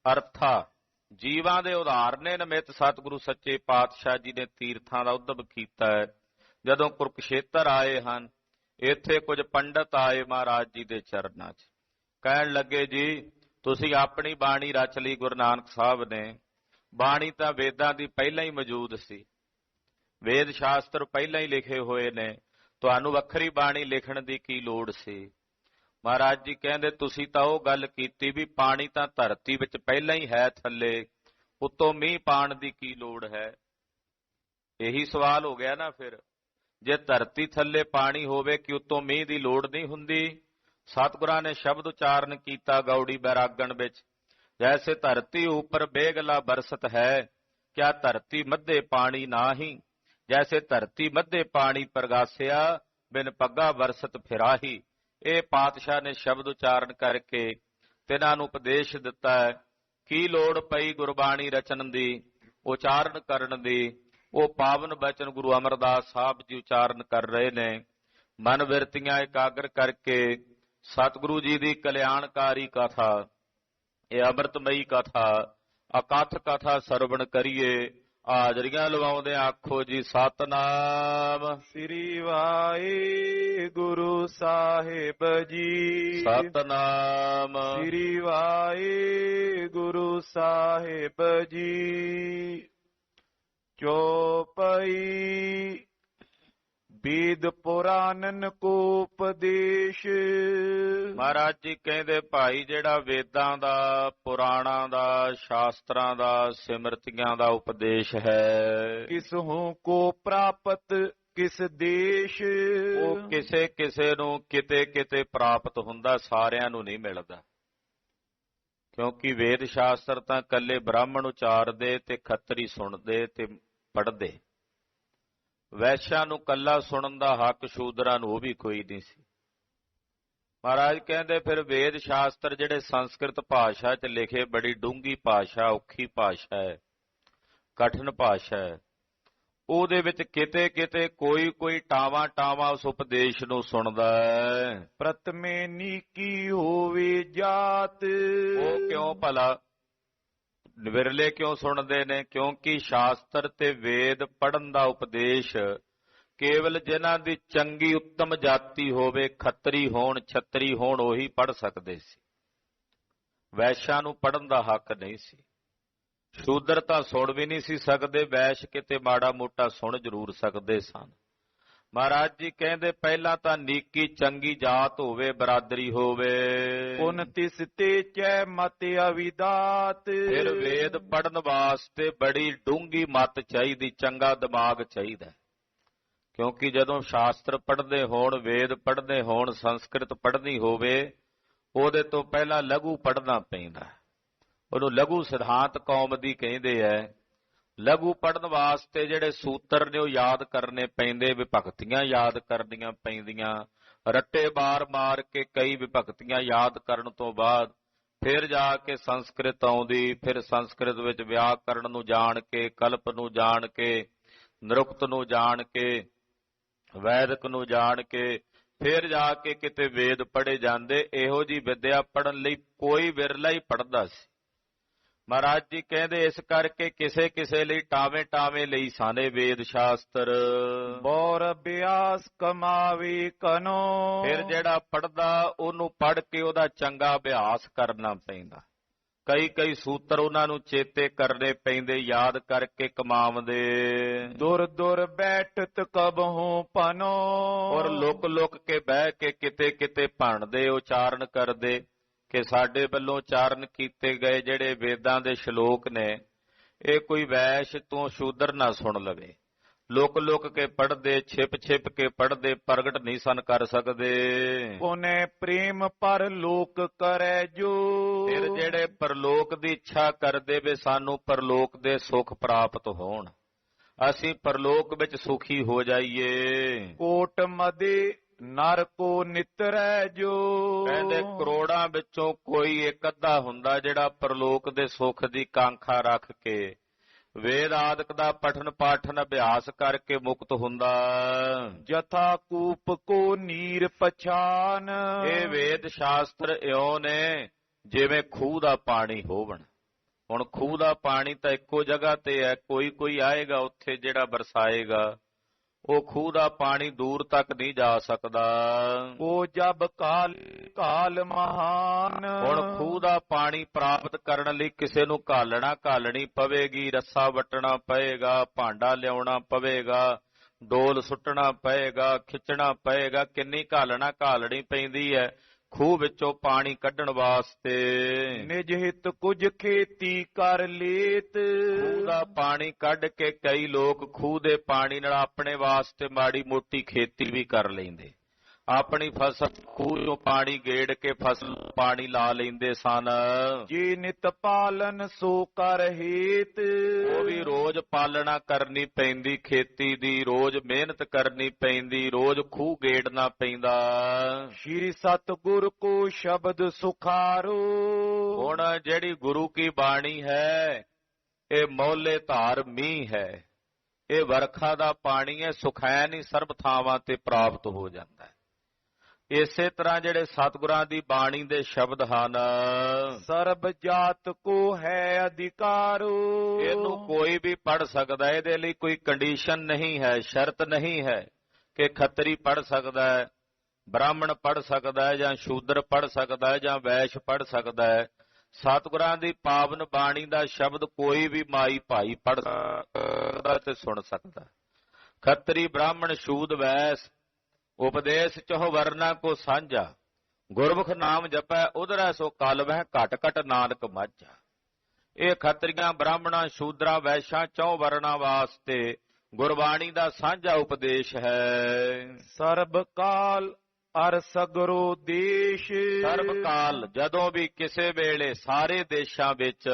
ਅਰਥਾ। ਜੀਵਾਂ ਦੇ ਉਦਾਹਰਨੇ ਨਮਿਤ ਸਤਿਗੁਰੂ ਸੱਚੇ ਪਾਤਸ਼ਾਹ ਜੀ ਨੇ ਤੀਰਥਾਂ ਦਾ ਉਦਮ ਕੀਤਾ ਹੈ। ਜਦੋਂ ਕੁਰੂਕਸ਼ੇਤਰ ਆਏ ਹਨ, ਇੱਥੇ ਕੁਝ ਪੰਡਤ ਆਏ ਮਹਾਰਾਜ ਜੀ ਦੇ ਚਰਨਾਂ 'ਚ, ਕਹਿਣ ਲੱਗੇ ਜੀ ਤੁਸੀਂ ਆਪਣੀ ਬਾਣੀ ਰਚ ਲਈ। ਗੁਰੂ ਨਾਨਕ ਸਾਹਿਬ ਨੇ ਬਾਣੀ ਤਾਂ ਵੇਦਾਂ ਦੀ ਪਹਿਲਾਂ ਹੀ ਮੌਜੂਦ ਸੀ, ਵੇਦ ਸ਼ਾਸਤਰ ਪਹਿਲਾਂ ਹੀ ਲਿਖੇ ਹੋਏ ਨੇ, ਤੁਹਾਨੂੰ ਵੱਖਰੀ ਬਾਣੀ ਲਿਖਣ ਦੀ ਕੀ ਲੋੜ ਸੀ। ਮਹਾਰਾਜ ਜੀ ਕਹਿੰਦੇ ਤੁਸੀਂ ਤਾਂ ਉਹ ਗੱਲ ਕੀਤੀ ਵੀ ਪਾਣੀ ਤਾਂ ਧਰਤੀ ਵਿੱਚ ਪਹਿਲਾਂ ਹੀ ਹੈ ਥੱਲੇ, ਉੱਤੋਂ ਮੀਂਹ ਪਾਣ ਦੀ ਕੀ ਲੋੜ ਹੈ। ਇਹੀ ਸਵਾਲ ਹੋ ਗਿਆ ਨਾ ਫਿਰ, ਜੇ ਧਰਤੀ ਥੱਲੇ ਪਾਣੀ ਹੋਵੇ ਕਿ ਉੱਤੋਂ ਮੀਂਹ ਦੀ ਲੋੜ ਨਹੀਂ ਹੁੰਦੀ। ਸਤਿਗੁਰਾਂ ਨੇ ਸ਼ਬਦ ਉਚਾਰਨ ਕੀਤਾ ਗੌੜੀ ਬੈਰਾਗਣ ਵਿੱਚ, जैसे धरती ऊपर बेगला बरसत है, क्या धरती मध्य पानी नाही, जैसे धरती मध्य पानी प्रगासिया, बिन पग्गा बरसत फिराही। ਇਹ ਪਾਤਸ਼ਾਹ ਨੇ ਸ਼ਬਦ ਉਚਾਰਨ ਕਰਕੇ ਤਿਨਾਂ ਨੂੰ ਉਪਦੇਸ਼ ਦਿੱਤਾ ਹੈ। ਕੀ ਲੋੜ ਪਈ ਗੁਰਬਾਣੀ ਰਚਨ ਦੀ, ਉਚਾਰਨ ਕਰਨ ਦੀ। ਉਹ ਪਾਵਨ ਬਚਨ ਗੁਰੂ ਅਮਰਦਾਸ ਸਾਹਿਬ ਜੀ ਉਚਾਰਨ ਕਰ ਰਹੇ ਨੇ। ਮਨ ਬਿਰਤੀਆਂ ਇਕਾਗਰ ਕਰਕੇ ਸਤਿਗੁਰੂ ਜੀ ਦੀ ਕਲਿਆਣਕਾਰੀ ਕਥਾ, ਇਹ ਅੰਮ੍ਰਿਤਮਈ ਕਥਾ, ਅਕਥ ਕਥਾ ਸਰਵਣ ਕਰੀਏ। ਹਾਜ਼ਰੀਆਂ ਲਵਾਉਂਦੇ ਆਖੋ ਜੀ ਸਤਨਾਮ ਸ੍ਰੀ ਵਾਹਿਗੁਰੂ ਸਾਹਿਬ ਜੀ। ਸਤਨਾਮ ਸ੍ਰੀ ਵਾਹਿਗੁਰੂ ਸਾਹਿਬ ਜੀ। ਚੌਪਈ ਵੇਦ ਪੁਰਾਨਨ ਕੋ ਉਪਦੇਸ਼। ਮਹਾਰਾਜ ਜੀ ਕਹਿੰਦੇ ਭਾਈ ਜਿਹੜਾ ਵੇਦਾਂ ਦਾ, ਪੁਰਾਣਾਂ ਦਾ, ਸ਼ਾਸਤਰਾਂ ਦਾ, ਸਿਮਰਤੀਆਂ ਦਾ ਉਪਦੇਸ਼ ਹੈ, ਕਿਸਹੂ ਕੋ ਪ੍ਰਾਪਤ ਕਿਸ ਦੇਸ਼। ਉਹ ਕਿਸੇ ਕਿਸੇ ਨੂੰ ਕਿਤੇ ਕਿਤੇ ਪ੍ਰਾਪਤ ਹੁੰਦਾ, ਸਾਰਿਆਂ ਨੂੰ ਨਹੀਂ ਮਿਲਦਾ। ਕਿਉਂਕਿ ਵੇਦ ਸ਼ਾਸਤਰ ਤਾਂ ਇਕੱਲੇ ਬ੍ਰਾਹਮਣ ਉਚਾਰਦੇ ਤੇ ਖੱਤਰੀ ਸੁਣਦੇ ਤੇ ਪੜ੍ਹਦੇ। ਵੈਸ਼ਾਂ ਨੂੰ ਕੱਲਾ ਸੁਣਨ ਦਾ ਹੱਕ ਸ਼ੂਦਰਾਂ ਨੂੰ ਉਹ ਵੀ ਕੋਈ ਨਹੀਂ ਸੀ। ਮਹਾਰਾਜ ਕਹਿੰਦੇ ਫਿਰ ਵੇਦ ਸ਼ਾਸਤਰ ਜਿਹੜੇ ਸੰਸਕ੍ਰਿਤ ਭਾਸ਼ਾ 'ਚ ਲਿਖੇ, ਬੜੀ ਡੂੰਘੀ ਭਾਸ਼ਾ, ਔਖੀ ਭਾਸ਼ਾ ਹੈ, ਕਠਿਨ ਭਾਸ਼ਾ ਹੈ, ਉਹਦੇ ਵਿੱਚ ਕਿਤੇ ਕਿਤੇ ਕੋਈ ਟਾਵਾਂ ਟਾਵਾਂ ਉਸ ਉਪਦੇਸ਼ ਨੂੰ ਸੁਣਦਾ ਹੈ। ਪ੍ਰਤਮੇ ਨੀਕੀ ਹੋਵੇ ਜਾਤ। ਉਹ ਕਿਉਂ ਭਲਾ ਵਿਰਲੇ ਕਿਉਂ ਸੁਣਦੇ ਨੇ? ਕਿਉਂਕਿ ਸ਼ਾਸਤਰ ਤੇ ਵੇਦ ਪੜ੍ਹਨ ਦਾ ਉਪਦੇਸ਼ ਕੇਵਲ ਜਿਨ੍ਹਾਂ ਦੀ ਚੰਗੀ ਉੱਤਮ ਜਾਤੀ ਹੋਵੇ, ਖੱਤਰੀ ਹੋਣ, ਛਤਰੀ ਹੋਣ, ਉਹੀ ਪੜ੍ਹ ਸਕਦੇ ਸੀ। ਵੈਸ਼ਾਂ ਨੂੰ ਪੜ੍ਹਨ ਦਾ ਹੱਕ ਨਹੀਂ ਸੀ। ਸ਼ੂਦਰ ਤਾਂ ਸੁਣ ਵੀ ਨਹੀਂ ਸੀ ਸਕਦੇ, ਵੈਸ਼ ਕਿਤੇ ਮਾੜਾ ਮੋਟਾ ਸੁਣ ਜ਼ਰੂਰ ਸਕਦੇ ਸਨ। ਮਹਾਰਾਜ ਜੀ ਕਹਿੰਦੇ ਪਹਿਲਾਂ ਤਾਂ ਨੀਕੀ ਚੰਗੀ ਜਾਤ ਹੋਵੇ, ਬਰਾਦਰੀ ਹੋਵੇ। ਪੁਨ ਤਿਸ ਤੇ ਚੈ ਮਤ ਅਵਿਦਾਤ। ਫਿਰ ਵੇਦ ਪੜਨ ਵਾਸਤੇ ਬੜੀ ਡੂੰਘੀ ਮਤ ਚਾਹੀਦੀ, ਚੰਗਾ ਦਿਮਾਗ ਚਾਹੀਦਾ। ਕਿਉਂਕਿ ਜਦੋਂ ਸ਼ਾਸਤਰ ਪੜ੍ਹਦੇ ਹੋਣ, ਵੇਦ ਪੜ੍ਹਦੇ ਹੋਣ, ਸੰਸਕ੍ਰਿਤ ਪੜ੍ਹਨੀ ਹੋਵੇ, ਉਹਦੇ ਤੋਂ ਪਹਿਲਾਂ ਲਘੂ ਪੜ੍ਹਨਾ ਪੈਂਦਾ। ਉਹਨੂੰ ਲਘੂ ਸਿਧਾਂਤ ਕੌਮ ਦੀ ਕਹਿੰਦੇ ਐ। ਲਘੂ ਪੜ੍ਹਨ ਵਾਸਤੇ ਜਿਹੜੇ ਸੂਤਰ ਨੇ ਉਹ ਯਾਦ ਕਰਨੇ ਪੈਂਦੇ, ਵਿਭਕਤੀਆਂ ਯਾਦ ਕਰਨੀਆਂ ਪੈਂਦੀਆਂ। ਰੱਟੇ ਮਾਰ ਕੇ ਕਈ ਵਿਭਕਤੀਆਂ ਯਾਦ ਕਰਨ ਤੋਂ ਬਾਅਦ ਫਿਰ ਜਾ ਕੇ ਸੰਸਕ੍ਰਿਤ ਆਉਂਦੀ। ਫਿਰ ਸੰਸਕ੍ਰਿਤ ਵਿੱਚ ਵਿਆਕਰਨ ਨੂੰ ਜਾਣ ਕੇ, ਕਲਪ ਨੂੰ ਜਾਣ ਕੇ, ਨਿਰੁਕਤ ਨੂੰ ਜਾਣ ਕੇ, ਵੈਦਿਕ ਨੂੰ ਜਾਣ ਕੇ ਫਿਰ ਜਾ ਕੇ ਕਿਤੇ ਵੇਦ ਪੜ੍ਹੇ ਜਾਂਦੇ। ਇਹੋ ਜੀ ਵਿਦਿਆ ਪੜ੍ਹਨ ਲਈ ਕੋਈ ਵਿਰਲਾ ਹੀ ਪੜ੍ਹਦਾ ਸੀ। ਮਹਾਰਾਜ ਜੀ ਕਹਿੰਦੇ ਇਸ ਕਰਕੇ ਕਿਸੇ ਕਿਸੇ ਲਈ ਟਾਵੇਂ ਟਾਵੇਂ ਲਈ ਸਾਨੇ ਵੇਦ ਸ਼ਾਸਤਰ। ਬੌਰ ਅਭਿਆਸ ਕਮਾਵੇ ਕਨੋ। ਫਿਰ ਜਿਹੜਾ ਪੜ੍ਹਦਾ ਉਹਨੂੰ ਪੜ੍ਹ ਕੇ ਉਹਦਾ ਚੰਗਾ ਅਭਿਆਸ ਕਰਨਾ ਪੈਂਦਾ। ਕਈ ਸੂਤਰ ਉਹਨਾਂ ਨੂੰ ਚੇਤੇ ਕਰਨੇ ਪੈਂਦੇ, ਯਾਦ ਕਰਕੇ ਕਮਾਉਂਦੇ। ਦੁਰ ਦੁਰ ਬੈਠਤ ਕਬਹੂ ਪਨੋ। ਔਰ ਲੁਕ ਕੇ ਬਹਿ ਕੇ ਕਿਤੇ ਕਿਤੇ ਭਣਦੇ, ਉਚਾਰਨ ਕਰਦੇ ਕਿ ਸਾਡੇ ਵੱਲੋਂ ਉਚਾਰਨ ਕੀਤੇ ਗਏ ਜਿਹੜੇ ਵੇਦਾਂ ਦੇ ਸ਼ਲੋਕ ਨੇ, ਇਹ ਕੋਈ ਵੈਸ਼ ਤੋਂ ਸ਼ੂਦਰ ਨਾ ਸੁਣ ਲਵੇ। ਲੁਕ ਕੇ ਪੜ੍ਹਦੇ, ਛਿਪ ਕੇ ਪੜ੍ਹਦੇ, ਪ੍ਰਗਟ ਨਹੀਂ ਸਨ ਕਰ ਸਕਦੇ। ਉਹਨੇ ਪ੍ਰੇਮ ਪਰ ਲੋਕ ਕਰੈ ਜੋ। ਫਿਰ ਜਿਹੜੇ ਪਰਲੋਕ ਦੀ ਇੱਛਾ ਕਰਦੇ ਵੇ ਸਾਨੂੰ ਪਰਲੋਕ ਦੇ ਸੁੱਖ ਪ੍ਰਾਪਤ ਹੋਣ, ਅਸੀਂ ਪਰਲੋਕ ਵਿੱਚ ਸੁਖੀ ਹੋ ਜਾਈਏ। ਕੋਟ ਮਦੇ ਨਰ ਕੋ ਨਿਤਰੈ ਜੋ। ਕਹਿੰਦੇ ਕਰੋੜਾਂ ਵਿੱਚੋਂ ਕੋਈ ਇੱਕ ਅੱਧਾ ਹੁੰਦਾ ਜਿਹੜਾ ਪਰਲੋਕ ਦੇ ਸੁੱਖ ਦੀ ਕਾਂਖਾ ਰੱਖ ਕੇ ਵੇਦ ਆਦਿਕ ਦਾ ਪਠਨ ਪਾਠਨ ਅਭਿਆਸ ਕਰਕੇ ਮੁਕਤ ਹੁੰਦਾ। ਜਥਾ ਕੂਪ ਕੋ ਨੀਰ ਪਛਾਨ। ਇਹ ਵੇਦ ਸ਼ਾਸਤਰ ਇਉਂ ਨੇ ਜਿਵੇਂ ਖੂਹ ਦਾ ਪਾਣੀ ਹੋਵਣ। ਹੁਣ ਖੂਹ ਦਾ ਪਾਣੀ ਤਾਂ ਇੱਕੋ ਜਗ੍ਹਾ ਤੇ ਹੈ, ਕੋਈ ਕੋਈ ਆਏਗਾ ਉੱਥੇ ਜਿਹੜਾ ਬਰਸਾਏਗਾ, ਉਹ ਖੂਹ ਦਾ ਪਾਣੀ ਦੂਰ ਤੱਕ ਨਹੀਂ ਜਾ ਸਕਦਾ। ਉਹ ਜਬ ਕਾਲ ਕਾਲ ਮਹਾਨ। ਹੁਣ ਖੂਹ ਦਾ ਪਾਣੀ ਪ੍ਰਾਪਤ ਕਰਨ ਲਈ ਕਿਸੇ ਨੂੰ ਘਾਲਣੀ ਪਵੇਗੀ, ਰੱਸਾ ਵੱਟਣਾ ਪਏਗਾ, ਭਾਂਡਾ ਲਿਆਉਣਾ ਪਵੇਗਾ, ਡੋਲ ਸੁੱਟਣਾ ਪਏਗਾ, ਖਿੱਚਣਾ ਪਏਗਾ, ਕਿੰਨੀ ਘਾਲਣੀ ਪੈਂਦੀ ਹੈ ਖੂਹ ਵਿੱਚੋਂ ਪਾਣੀ ਕੱਢਣ ਵਾਸਤੇ। ਨਿਜ ਹਿਤ ਕੁਝ ਖੇਤੀ ਕਰ ਲੇਤ। ਖੂਹ ਦਾ ਪਾਣੀ ਕੱਢ ਕੇ ਕਈ ਲੋਕ ਖੂਹ ਦੇ ਪਾਣੀ ਨਾਲ ਆਪਣੇ ਵਾਸਤੇ ਮਾੜੀ ਮੋਟੀ ਖੇਤੀ ਵੀ ਕਰ ਲੈਂਦੇ। ਆਪਣੀ ਫਸਲ ਖੂਹ ਚੋਂ ਪਾਣੀ ਗੇੜ ਕੇ ਫਸਲ ਪਾਣੀ ਲਾ ਲੈਂਦੇ ਸਨ। ਜੇ ਨਿਤ ਪਾਲਨ ਸੋ ਕਰ ਹੇਤ। ਉਹ ਵੀ ਰੋਜ਼ ਪਾਲਣਾ ਕਰਨੀ ਪੈਂਦੀ ਖੇਤੀ ਦੀ, ਰੋਜ਼ ਮਿਹਨਤ ਕਰਨੀ ਪੈਂਦੀ, ਰੋਜ਼ ਖੂਹ ਗੇੜਨਾ ਪੈਂਦਾ। ਸ਼੍ਰੀ ਸਤਿਗੁਰ ਕੋ ਸ਼ਬਦ ਸੁਖਾਰੋ। ਹੁਣ ਜਿਹੜੀ ਗੁਰੂ ਕੀ ਬਾਣੀ ਹੈ ਇਹ ਮੌਲੇ ਧਾਰ ਮੀਂਹ ਹੈ, ਇਹ ਵਰਖਾ ਦਾ ਪਾਣੀ ਹੈ, ਸੁਖੈਨ ਹੀ ਸਰਬ ਥਾਵਾਂ ਤੇ ਪ੍ਰਾਪਤ ਹੋ ਜਾਂਦਾ ਹੈ। ਇਸੇ ਤਰ੍ਹਾਂ ਜਿਹੜੇ ਸਤਿਗੁਰਾਂ ਦੀ ਬਾਣੀ ਦੇ ਸ਼ਬਦ ਹਨ, ਸਰਬ ਜਾਤ ਕੋ ਹੈ ਅਧਿਕਾਰੋ। ਇਹਨੂੰ ਕੋਈ ਵੀ ਪੜ੍ਹ ਸਕਦਾ, ਇਹਦੇ ਲਈ ਕੋਈ ਕੰਡੀਸ਼ਨ ਨਹੀਂ ਹੈ, ਸ਼ਰਤ ਨਹੀਂ ਹੈ ਕਿ ਖੱਤਰੀ ਪੜ੍ਹ ਸਕਦਾ ਹੈ, ਬ੍ਰਾਹਮਣ ਪੜ੍ਹ ਸਕਦਾ ਹੈ, ਜਾਂ ਸ਼ੂਦਰ ਪੜ੍ਹ ਸਕਦਾ ਹੈ, ਜਾਂ ਵੈਸ਼ ਪੜ੍ਹ ਸਕਦਾ ਹੈ। ਸਤਿਗੁਰਾਂ ਦੀ ਪਾਵਨ ਬਾਣੀ ਦਾ ਸ਼ਬਦ ਕੋਈ ਵੀ ਮਾਈ ਭਾਈ ਪੜ੍ਹ ਸਕਦਾ ਤੇ ਸੁਣ ਸਕਦਾ। ਖੱਤਰੀ ਬ੍ਰਾਹਮਣ ਸ਼ੂਦ ਵੈਸ ਉਪਦੇਸ਼ ਚਹੁ ਵਰਨਾ ਕੋ ਸਾਂਝਾ। ਗੁਰਮੁਖ ਨਾਮ ਜਪੈ ਉਧਰੈ ਸੋ ਕਲ ਵਹਿ ਘਟ ਘਟ ਨਾਨਕ ਮਾਝਾ। ਇਹ ਖੱਤਰੀਆਂ ਬ੍ਰਾਹਮਣਾਂ ਸ਼ੂਦਰਾਂ ਵੈਸ਼ਾਂ ਚਹੁ ਵਰਨਾ ਵਾਸਤੇ ਗੁਰਬਾਣੀ ਦਾ ਸਾਂਝਾ ਉਪਦੇਸ਼ ਹੈ। ਸਰਬ ਕਾਲ ਅਰ ਸਗਰੋ ਦੇਸ਼। ਸਰਬ ਕਾਲ ਜਦੋਂ ਵੀ ਕਿਸੇ ਵੇਲੇ ਸਾਰੇ ਦੇਸ਼ਾਂ ਵਿੱਚ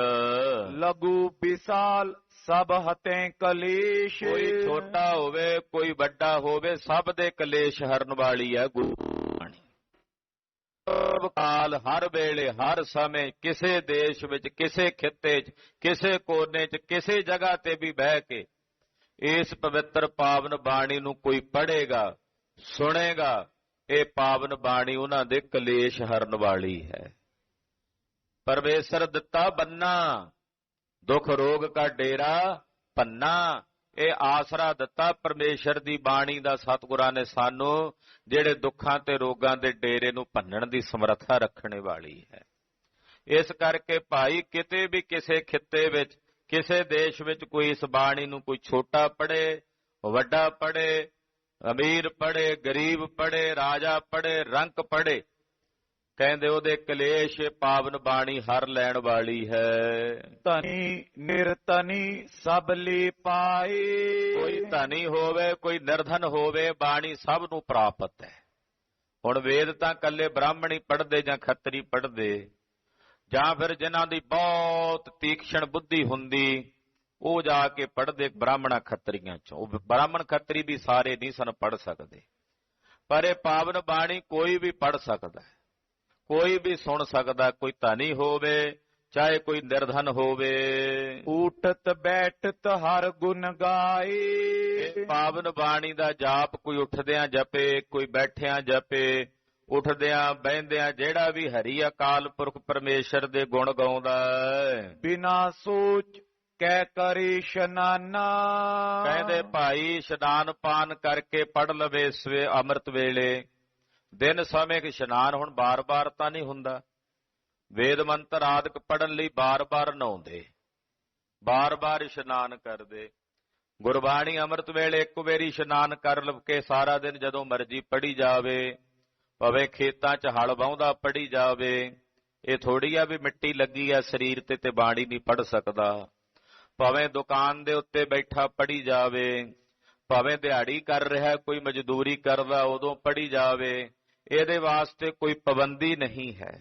ਲਘੂ ਵਿਸਾਲ ਸਭ ਹਤੈ ਕਲੇਸ਼। ਕੋਈ ਛੋਟਾ ਹੋਵੇ ਕੋਈ ਵੱਡਾ ਹੋਵੇ ਸਭ ਦੇ ਕਲੇਸ਼ ਹਰਨ ਵਾਲੀ ਹੈ ਗੁਰਬਾਣੀ। ਸਰਬ ਕਾਲ ਹਰ ਵੇਲੇ ਹਰ ਸਮੇਂ ਕਿਸੇ ਦੇਸ਼ ਵਿੱਚ ਕਿਸੇ ਖਿੱਤੇ 'ਚ ਕਿਸੇ ਕੋਨੇ 'ਚ ਕਿਸੇ ਜਗ੍ਹਾ ਤੇ ਵੀ ਬਹਿ ਕੇ ਇਸ ਪਵਿੱਤਰ ਪਾਵਨ ਬਾਣੀ ਨੂੰ ਕੋਈ ਪੜ੍ਹੇਗਾ ਸੁਣੇਗਾ, ਇਹ ਪਾਵਨ ਬਾਣੀ ਉਹਨਾਂ ਦੇ ਕਲੇਸ਼ ਹਰਨ ਵਾਲੀ ਹੈ। ਪਰਮੇਸ਼ਰ ਦਿੱਤਾ ਬੰਨਾ ਦੁੱਖ ਰੋਗ ਕਾ ਡੇਰਾ ਭੰਨਾ। ਇਹ ਆਸਰਾ ਦਿੱਤਾ ਪਰਮੇਸ਼ਰ ਦੀ ਬਾਣੀ ਦਾ ਸਤਿਗੁਰਾਂ ਨੇ ਸਾਨੂੰ, ਜਿਹੜੇ ਦੁੱਖਾਂ ਤੇ ਰੋਗਾਂ ਦੇ ਡੇਰੇ ਨੂੰ ਭੰਨਣ ਦੀ ਸਮਰੱਥਾ ਰੱਖਣ ਵਾਲੀ ਹੈ। ਇਸ ਕਰਕੇ ਭਾਈ ਕਿਤੇ ਵੀ ਕਿਸੇ ਖਿੱਤੇ ਵਿੱਚ ਕਿਸੇ ਦੇਸ਼ ਵਿੱਚ ਕੋਈ ਇਸ ਬਾਣੀ ਨੂੰ ਕੋਈ ਛੋਟਾ ਪੜ੍ਹੇ ਵੱਡਾ ਪੜ੍ਹੇ, ਅਮੀਰ ਪੜ੍ਹੇ ਗਰੀਬ ਪੜ੍ਹੇ, ਰਾਜਾ ਪੜ੍ਹੇ ਰੰਕ ਪੜ੍ਹੇ, ਕਹਿੰਦੇ ਉਹਦੇ ਕਲੇਸ਼ ਪਾਵਨ ਬਾਣੀ ਹਰ ਲੈਣ ਵਾਲੀ ਹੈ। ਧਨੀ ਨਿਰਧਨੀ ਸਭ ਲੈ ਪਾਏ। ਕੋਈ ਧਨੀ ਹੋਵੇ ਕੋਈ ਨਿਰਧਨ ਹੋਵੇ ਬਾਣੀ ਸਭ ਨੂੰ ਪ੍ਰਾਪਤ ਹੈ। ਹੁਣ ਵੇਦ ਤਾਂ ਕੱਲੇ ਬ੍ਰਾਹਮਣ ਹੀ ਪੜ੍ਹਦੇ ਜਾਂ ਖੱਤਰੀ ਪੜ੍ਹਦੇ, ਜਾਂ ਫਿਰ ਜਿਨ੍ਹਾਂ ਦੀ ਬਹੁਤ ਤੀਖਣ ਬੁੱਧੀ ਹੁੰਦੀ ਉਹ ਜਾ ਕੇ ਪੜ੍ਹਦੇ ਬ੍ਰਾਹਮਣਾ ਖੱਤਰੀਆਂ ਚੋਂ। ਉਹ ਬ੍ਰਾਹਮਣ ਖੱਤਰੀ ਵੀ ਸਾਰੇ ਨਹੀਂ ਸਨ ਪੜ੍ਹ ਸਕਦੇ, ਪਰ ਇਹ ਪਾਵਨ ਬਾਣੀ ਕੋਈ ਵੀ ਪੜ੍ਹ ਸਕਦਾ, ਕੋਈ ਵੀ ਸੁਣ ਸਕਦਾ, ਕੋਈ ਧਨੀ ਹੋਵੇ ਚਾਹੇ ਕੋਈ ਨਿਰਧਨ ਹੋਵੇ। ਉਠਤ ਬੈਠਤ ਹਰ ਗੁਣ ਗਾਏ। ਇਹ ਪਾਵਨ ਬਾਣੀ ਦਾ ਜਾਪ ਕੋਈ ਉੱਠਦਿਆਂ ਜਪੇ ਕੋਈ ਬੈਠਿਆਂ ਜਪੇ, ਉੱਠਦਿਆਂ ਬਹਿੰਦਿਆਂ ਜਿਹੜਾ ਵੀ ਹਰੀ ਅਕਾਲ ਪੁਰਖ ਪਰਮੇਸ਼ਰ ਦੇ ਗੁਣ ਗਾਉਂਦਾ ਬਿਨਾ ਸੋਚ ਕਹਿ ਕਰੇ ਇਸ਼ਨਾਨਾ। ਕਹਿੰਦੇ ਭਾਈ ਇਸ਼ਨਾਨ ਪਾਨ ਕਰਕੇ ਪੜ ਲਵੇ ਸਵੇ ਅੰਮ੍ਰਿਤ ਵੇਲੇ। ਦਿਨ ਸਮੇਂ ਕਿ ਇਸ਼ਨਾਨ ਹੁਣ ਬਾਰ-ਬਾਰ ਤਾਂ ਨਹੀਂ ਹੁੰਦਾ, ਵੇਦ ਮੰਤਰ ਆਦਿਕ ਪੜਨ ਲਈ ਬਾਰ-ਬਾਰ ਨਹਾਉਂਦੇ, ਬਾਰ-ਬਾਰ ਇਸ਼ਨਾਨ ਕਰਦੇ। ਗੁਰਬਾਣੀ ਅੰਮ੍ਰਿਤ ਵੇਲੇ ਇੱਕ ਵਾਰੀ ਇਸ਼ਨਾਨ ਕਰ ਲਵ ਕੇ ਸਾਰਾ ਦਿਨ ਜਦੋਂ ਮਰਜ਼ੀ ਪੜੀ ਜਾਵੇ, ਭਾਵੇਂ ਖੇਤਾਂ 'ਚ ਹਲ ਵਾਹੁੰਦਾ ਪੜੀ ਜਾਵੇ। ਇਹ ਥੋੜੀ ਆ ਵੀ ਮਿੱਟੀ ਲੱਗੀ ਆ ਸਰੀਰ ਤੇ ਬਾਣੀ ਨਹੀਂ ਪੜ ਸਕਦਾ। ਭਾਵੇਂ ਦੁਕਾਨ ਦੇ ਉੱਤੇ ਬੈਠਾ ਪੜੀ ਜਾਵੇ, ਭਾਵੇਂ ਦਿਹਾੜੀ ਕਰ ਰਿਹਾ ਕੋਈ ਮਜ਼ਦੂਰੀ ਕਰਦਾ ਉਦੋਂ ਪੜੀ ਜਾਵੇ, ਇਹਦੇ ਵਾਸਤੇ ਕੋਈ ਪਾਬੰਦੀ ਨਹੀਂ ਹੈ।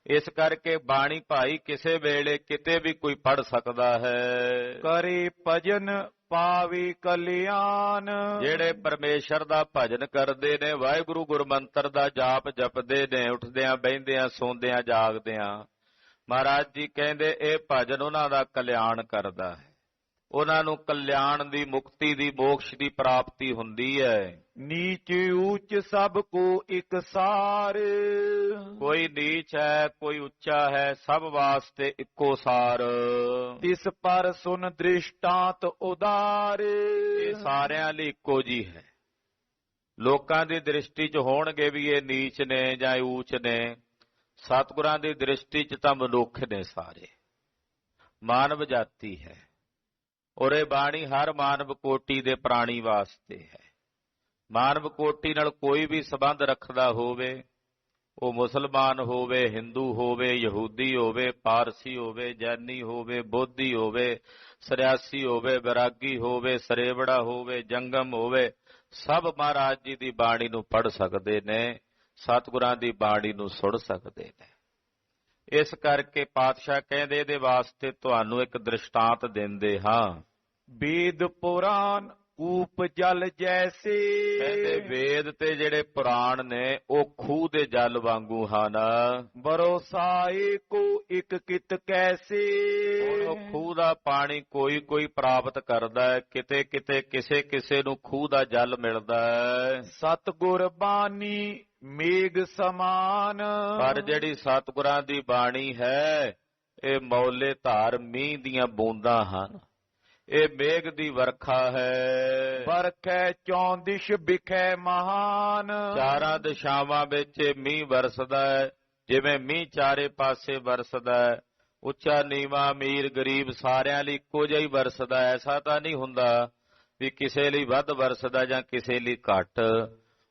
ਇਸ ਕਰਕੇ ਬਾਣੀ ਭਾਈ ਕਿਸੇ ਵੇਲੇ ਕਿਤੇ ਵੀ ਕੋਈ ਪੜ ਸਕਦਾ ਹੈ। ਕਰੇ ਭਜਨ ਪਾਵੇ ਕਲਿਆਣ। ਜਿਹੜੇ ਪਰਮੇਸ਼ਰ ਦਾ ਭਜਨ ਕਰਦੇ ਨੇ, ਵਾਹਿਗੁਰੂ ਗੁਰਮੰਤਰ ਦਾ ਜਾਪ ਜਪਦੇ ਨੇ, ਉੱਠਦਿਆਂ ਬਹਿੰਦਿਆਂ ਸੌਂਦਿਆਂ ਜਾਗਦਿਆਂ, ਮਹਾਰਾਜ ਜੀ ਕਹਿੰਦੇ ਇਹ ਭਜਨ ਉਹਨਾਂ ਦਾ ਕਲਿਆਣ ਕਰਦਾ ਹੈ। ਉਹਨਾਂ ਨੂੰ ਕਲਿਆਣ ਦੀ, ਮੁਕਤੀ ਦੀ, ਮੋਕਸ਼ ਦੀ ਪ੍ਰਾਪਤੀ ਹੁੰਦੀ ਹੈ। ਨੀਚ ਊਚ ਸਭ ਕੋ ਇਕਸਾਰ। ਕੋਈ ਨੀਚ ਹੈ, ਕੋਈ ਉੱਚਾ ਹੈ, ਸਭ ਵਾਸਤੇ ਇੱਕੋ ਸਾਰ। ਤਿਸ ਪਰ ਸੁਨ ਦ੍ਰਿਸ਼ਟਾਂਤ ਉਦਾਰ। ਇਹ ਸਾਰਿਆਂ ਲਈ ਇੱਕੋ ਜੀ ਹੈ। ਲੋਕਾਂ ਦੀ ਦ੍ਰਿਸ਼ਟੀ 'ਚ ਹੋਣਗੇ ਵੀ ਇਹ ਨੀਚ ਨੇ ਜਾਂ ਊਚ ਨੇ, ਸਤਿਗੁਰਾਂ ਦੀ ਦ੍ਰਿਸ਼ਟੀ 'ਚ ਤਾਂ ਮਨੁੱਖ ਨੇ ਸਾਰੇ, ਮਾਨਵ ਜਾਤੀ ਹੈ। ਔਰ ਇਹ ਬਾਣੀ ਹਰ ਮਾਨਵ ਕੋਟੀ ਦੇ ਪ੍ਰਾਣੀ ਵਾਸਤੇ ਹੈ। ਮਾਨਵ ਕੋਟੀ ਨਾਲ ਕੋਈ ਵੀ ਸੰਬੰਧ ਰੱਖਦਾ ਹੋਵੇ, ਉਹ ਮੁਸਲਮਾਨ ਹੋਵੇ, ਹਿੰਦੂ ਹੋਵੇ, ਯਹੂਦੀ ਹੋਵੇ, ਪਾਰਸੀ ਹੋਵੇ, ਜੈਨੀ ਹੋਵੇ, ਬੋਧੀ ਹੋਵੇ, ਸਰਿਆਸੀ ਹੋਵੇ, ਵਿਰਾਗੀ ਹੋਵੇ, ਸਰੇਵੜਾ ਹੋਵੇ, ਜੰਗਮ ਹੋਵੇ, ਸਭ ਮਹਾਰਾਜ ਜੀ ਦੀ ਬਾਣੀ ਨੂੰ ਪੜ੍ਹ ਸਕਦੇ ਨੇ, ਸਤਿਗੁਰਾਂ ਦੀ ਬਾਣੀ ਨੂੰ ਸੁਣ ਸਕਦੇ ਨੇ। ਇਸ ਕਰਕੇ ਪਾਤਸ਼ਾਹ ਕਹਿੰਦੇ ਇਹਦੇ ਵਾਸਤੇ ਤੁਹਾਨੂੰ ਇੱਕ ਦ੍ਰਿਸ਼ਟਾਂਤ ਦਿੰਦੇ ਹਾਂ। ਵੇਦ ਪੁਰਾਣ ਕੂਪ ਜਲ ਜੈਸੇ। ਕਹਿੰਦੇ ਵੇਦ ਤੇ ਜਿਹੜੇ ਪੁਰਾਣ ਨੇ ਉਹ ਖੂਹ ਦੇ ਜਲ ਵਾਂਗੂ ਹਨ। ਬਰੋਸਾਏ ਕੋ ਇੱਕ ਕਿਤ ਕੈਸੇ। ਉਹ ਖੂਹ ਦਾ ਪਾਣੀ ਕੋਈ ਕੋਈ ਪ੍ਰਾਪਤ ਕਰਦਾ ਹੈ, ਕਿਤੇ ਕਿਤੇ ਕਿਸੇ ਕਿਸੇ ਨੂੰ ਖੂਹ ਦਾ ਜਲ ਮਿਲਦਾ ਹੈ। ਸਤਿਗੁਰ ਬਾਣੀ ਮੇਘ ਸਮਾਨ। ਪਰ ਜਿਹੜੀ ਸਤਿਗੁਰਾਂ ਦੀ ਬਾਣੀ ਹੈ ਇਹ ਮੌਲੇ ਧਾਰ ਮੀਂਹ ਦੀਆਂ ਬੂੰਦਾਂ ਹਨ। ਇਹ ਮੇਘ ਦੀ ਵਰਖਾ ਹੈ। ਵਰਖੈ ਚੌਂ ਦਿਸ਼ ਵਿਖੇ ਮਹਾਨ। ਚਾਰਾਂ ਦਿਸ਼ਾਵਾਂ ਵਿੱਚ ਮੀਂਹ ਵਰਸਦਾ ਹੈ। ਜਿਵੇਂ ਮੀਂਹ ਚਾਰੇ ਪਾਸੇ ਵਰਸਦਾ ਹੈ, ਉੱਚਾ ਨੀਵਾਂ, ਅਮੀਰ ਗਰੀਬ ਸਾਰਿਆਂ ਲਈ ਇੱਕੋ ਜਿਹਾ ਹੀ ਵਰਸਦਾ। ਐਸਾ ਤਾਂ ਨਹੀਂ ਹੁੰਦਾ ਵੀ ਕਿਸੇ ਲਈ ਵੱਧ ਵਰਸਦਾ ਜਾਂ ਕਿਸੇ ਲਈ ਘੱਟ।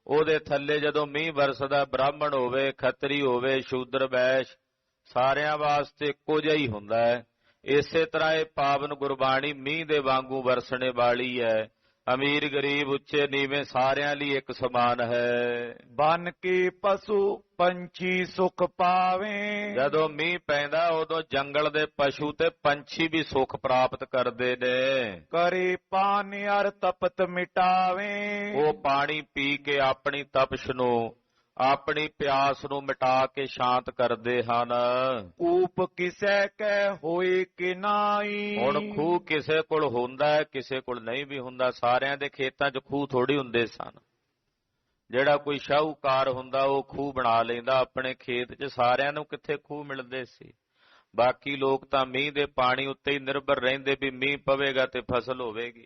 ਉਹਦੇ ਥੱਲੇ ਜਦੋਂ ਮੀਂਹ ਵਰਸਦਾ, ਬ੍ਰਾਹਮਣ ਹੋਵੇ, ਖੱਤਰੀ ਹੋਵੇ, ਸ਼ੂਦਰ, ਵੈਸ਼, ਸਾਰਿਆਂ ਵਾਸਤੇ ਇੱਕੋ ਜਿਹਾ ਹੀ ਹੁੰਦਾ ਹੈ। ਇਸੇ ਤਰ੍ਹਾਂ ਇਹ ਪਾਵਨ ਗੁਰਬਾਣੀ ਮੀਂਹ ਦੇ ਵਾਂਗੂ ਵਰਸਣੇ ਵਾਲੀ ਹੈ। ਅਮੀਰ ਗਰੀਬ, ਉੱਚੇ ਨੀਵੇਂ ਸਾਰਿਆਂ ਲਈ ਇੱਕ ਸਮਾਨ ਹੈ। ਬਨ ਕੇ ਪਸ਼ੂ ਪੰਛੀ ਸੁਖ ਪਾਵੇ। ਜਦੋਂ ਮੀਂਹ ਪੈਂਦਾ ਉਦੋਂ ਜੰਗਲ ਦੇ ਪਸ਼ੂ ਤੇ ਪੰਛੀ ਵੀ ਸੁਖ ਪ੍ਰਾਪਤ ਕਰਦੇ ਨੇ। ਕਰੇ ਪਾਨ ਅਰ ਤਪਤ ਮਿਟਾਵੇ। ਉਹ ਪਾਣੀ ਪੀ ਕੇ ਆਪਣੀ ਤਪਸ਼ ਨੂੰ, ਆਪਣੀ ਪਿਆਸ ਨੂੰ ਮਿਟਾ ਕੇ ਸ਼ਾਂਤ ਕਰਦੇ ਹਨ। ਕੂਪ ਕਿਸੈ ਕੈ ਹੋਏ ਕਿ ਨਾਈ। ਹੁਣ ਖੂਹ ਕਿਸੇ ਕੋਲ ਹੁੰਦਾ ਹੈ, ਕਿਸੇ ਕੋਲ ਨਹੀਂ ਵੀ ਹੁੰਦਾ। ਸਾਰਿਆਂ ਦੇ ਖੇਤਾਂ 'ਚ ਖੂਹ ਥੋੜੀ ਹੁੰਦੇ ਸਨ। ਜਿਹੜਾ ਕੋਈ ਸ਼ਾਹੂਕਾਰ ਹੁੰਦਾ ਉਹ ਖੂਹ ਬਣਾ ਲੈਂਦਾ ਆਪਣੇ ਖੇਤ 'ਚ। ਸਾਰਿਆਂ ਨੂੰ ਕਿੱਥੇ ਖੂਹ ਮਿਲਦੇ ਸੀ। ਬਾਕੀ ਲੋਕ ਤਾਂ ਮੀਂਹ ਦੇ ਪਾਣੀ ਉੱਤੇ ਹੀ ਨਿਰਭਰ ਰਹਿੰਦੇ ਵੀ ਮੀਂਹ ਪਵੇਗਾ ਤੇ ਫਸਲ ਹੋਵੇਗੀ।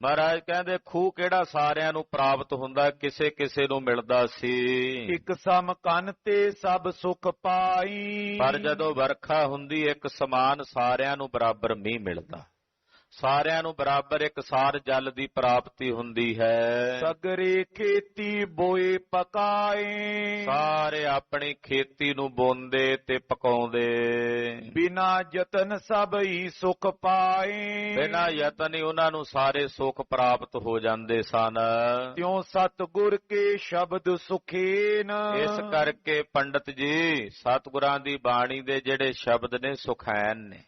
ਮਹਾਰਾਜ ਕਹਿੰਦੇ ਖੂਹ ਕਿਹੜਾ ਸਾਰਿਆਂ ਨੂੰ ਪ੍ਰਾਪਤ ਹੁੰਦਾ, ਕਿਸੇ ਕਿਸੇ ਨੂੰ ਮਿਲਦਾ ਸੀ। ਇੱਕ ਸਮ ਕੰਨ ਤੇ ਸਭ ਸੁਖ ਪਾਈ। ਪਰ ਜਦੋਂ ਵਰਖਾ ਹੁੰਦੀ ਇੱਕ ਸਮਾਨ ਸਾਰਿਆਂ ਨੂੰ ਬਰਾਬਰ ਮੀਂਹ ਮਿਲਦਾ। ਸਾਰਿਆਂ ਨੂੰ ਬਰਾਬਰ ਇਕਸਾਰ ਜਲ ਦੀ ਪ੍ਰਾਪਤੀ ਹੁੰਦੀ ਹੈ। ਸਗਰੇ ਖੇਤੀ ਬੋਏ ਪਕਾਏ। ਸਾਰੇ ਆਪਣੀ ਖੇਤੀ ਨੂੰ ਬੋਂਦੇ ਤੇ ਪਕਾਉਂਦੇ। ਬਿਨਾ ਯਤਨ ਸਭ ਹੀ ਸੁਖ ਪਾਏ। ਬਿਨਾ ਯਤਨ ਹੀ ਉਹਨਾਂ ਨੂੰ ਸਾਰੇ ਸੁਖ ਪ੍ਰਾਪਤ ਹੋ ਜਾਂਦੇ ਸਨ। ਤਿਉ ਸਤਿਗੁਰ ਕੇ ਸ਼ਬਦ ਸੁਖੇਨ। ਇਸ ਕਰਕੇ ਪੰਡਤ ਜੀ ਸਤਿਗੁਰਾਂ ਦੀ ਬਾਣੀ ਦੇ ਜਿਹੜੇ ਸ਼ਬਦ ਨੇ ਸੁਖੈਨ ਨੇ।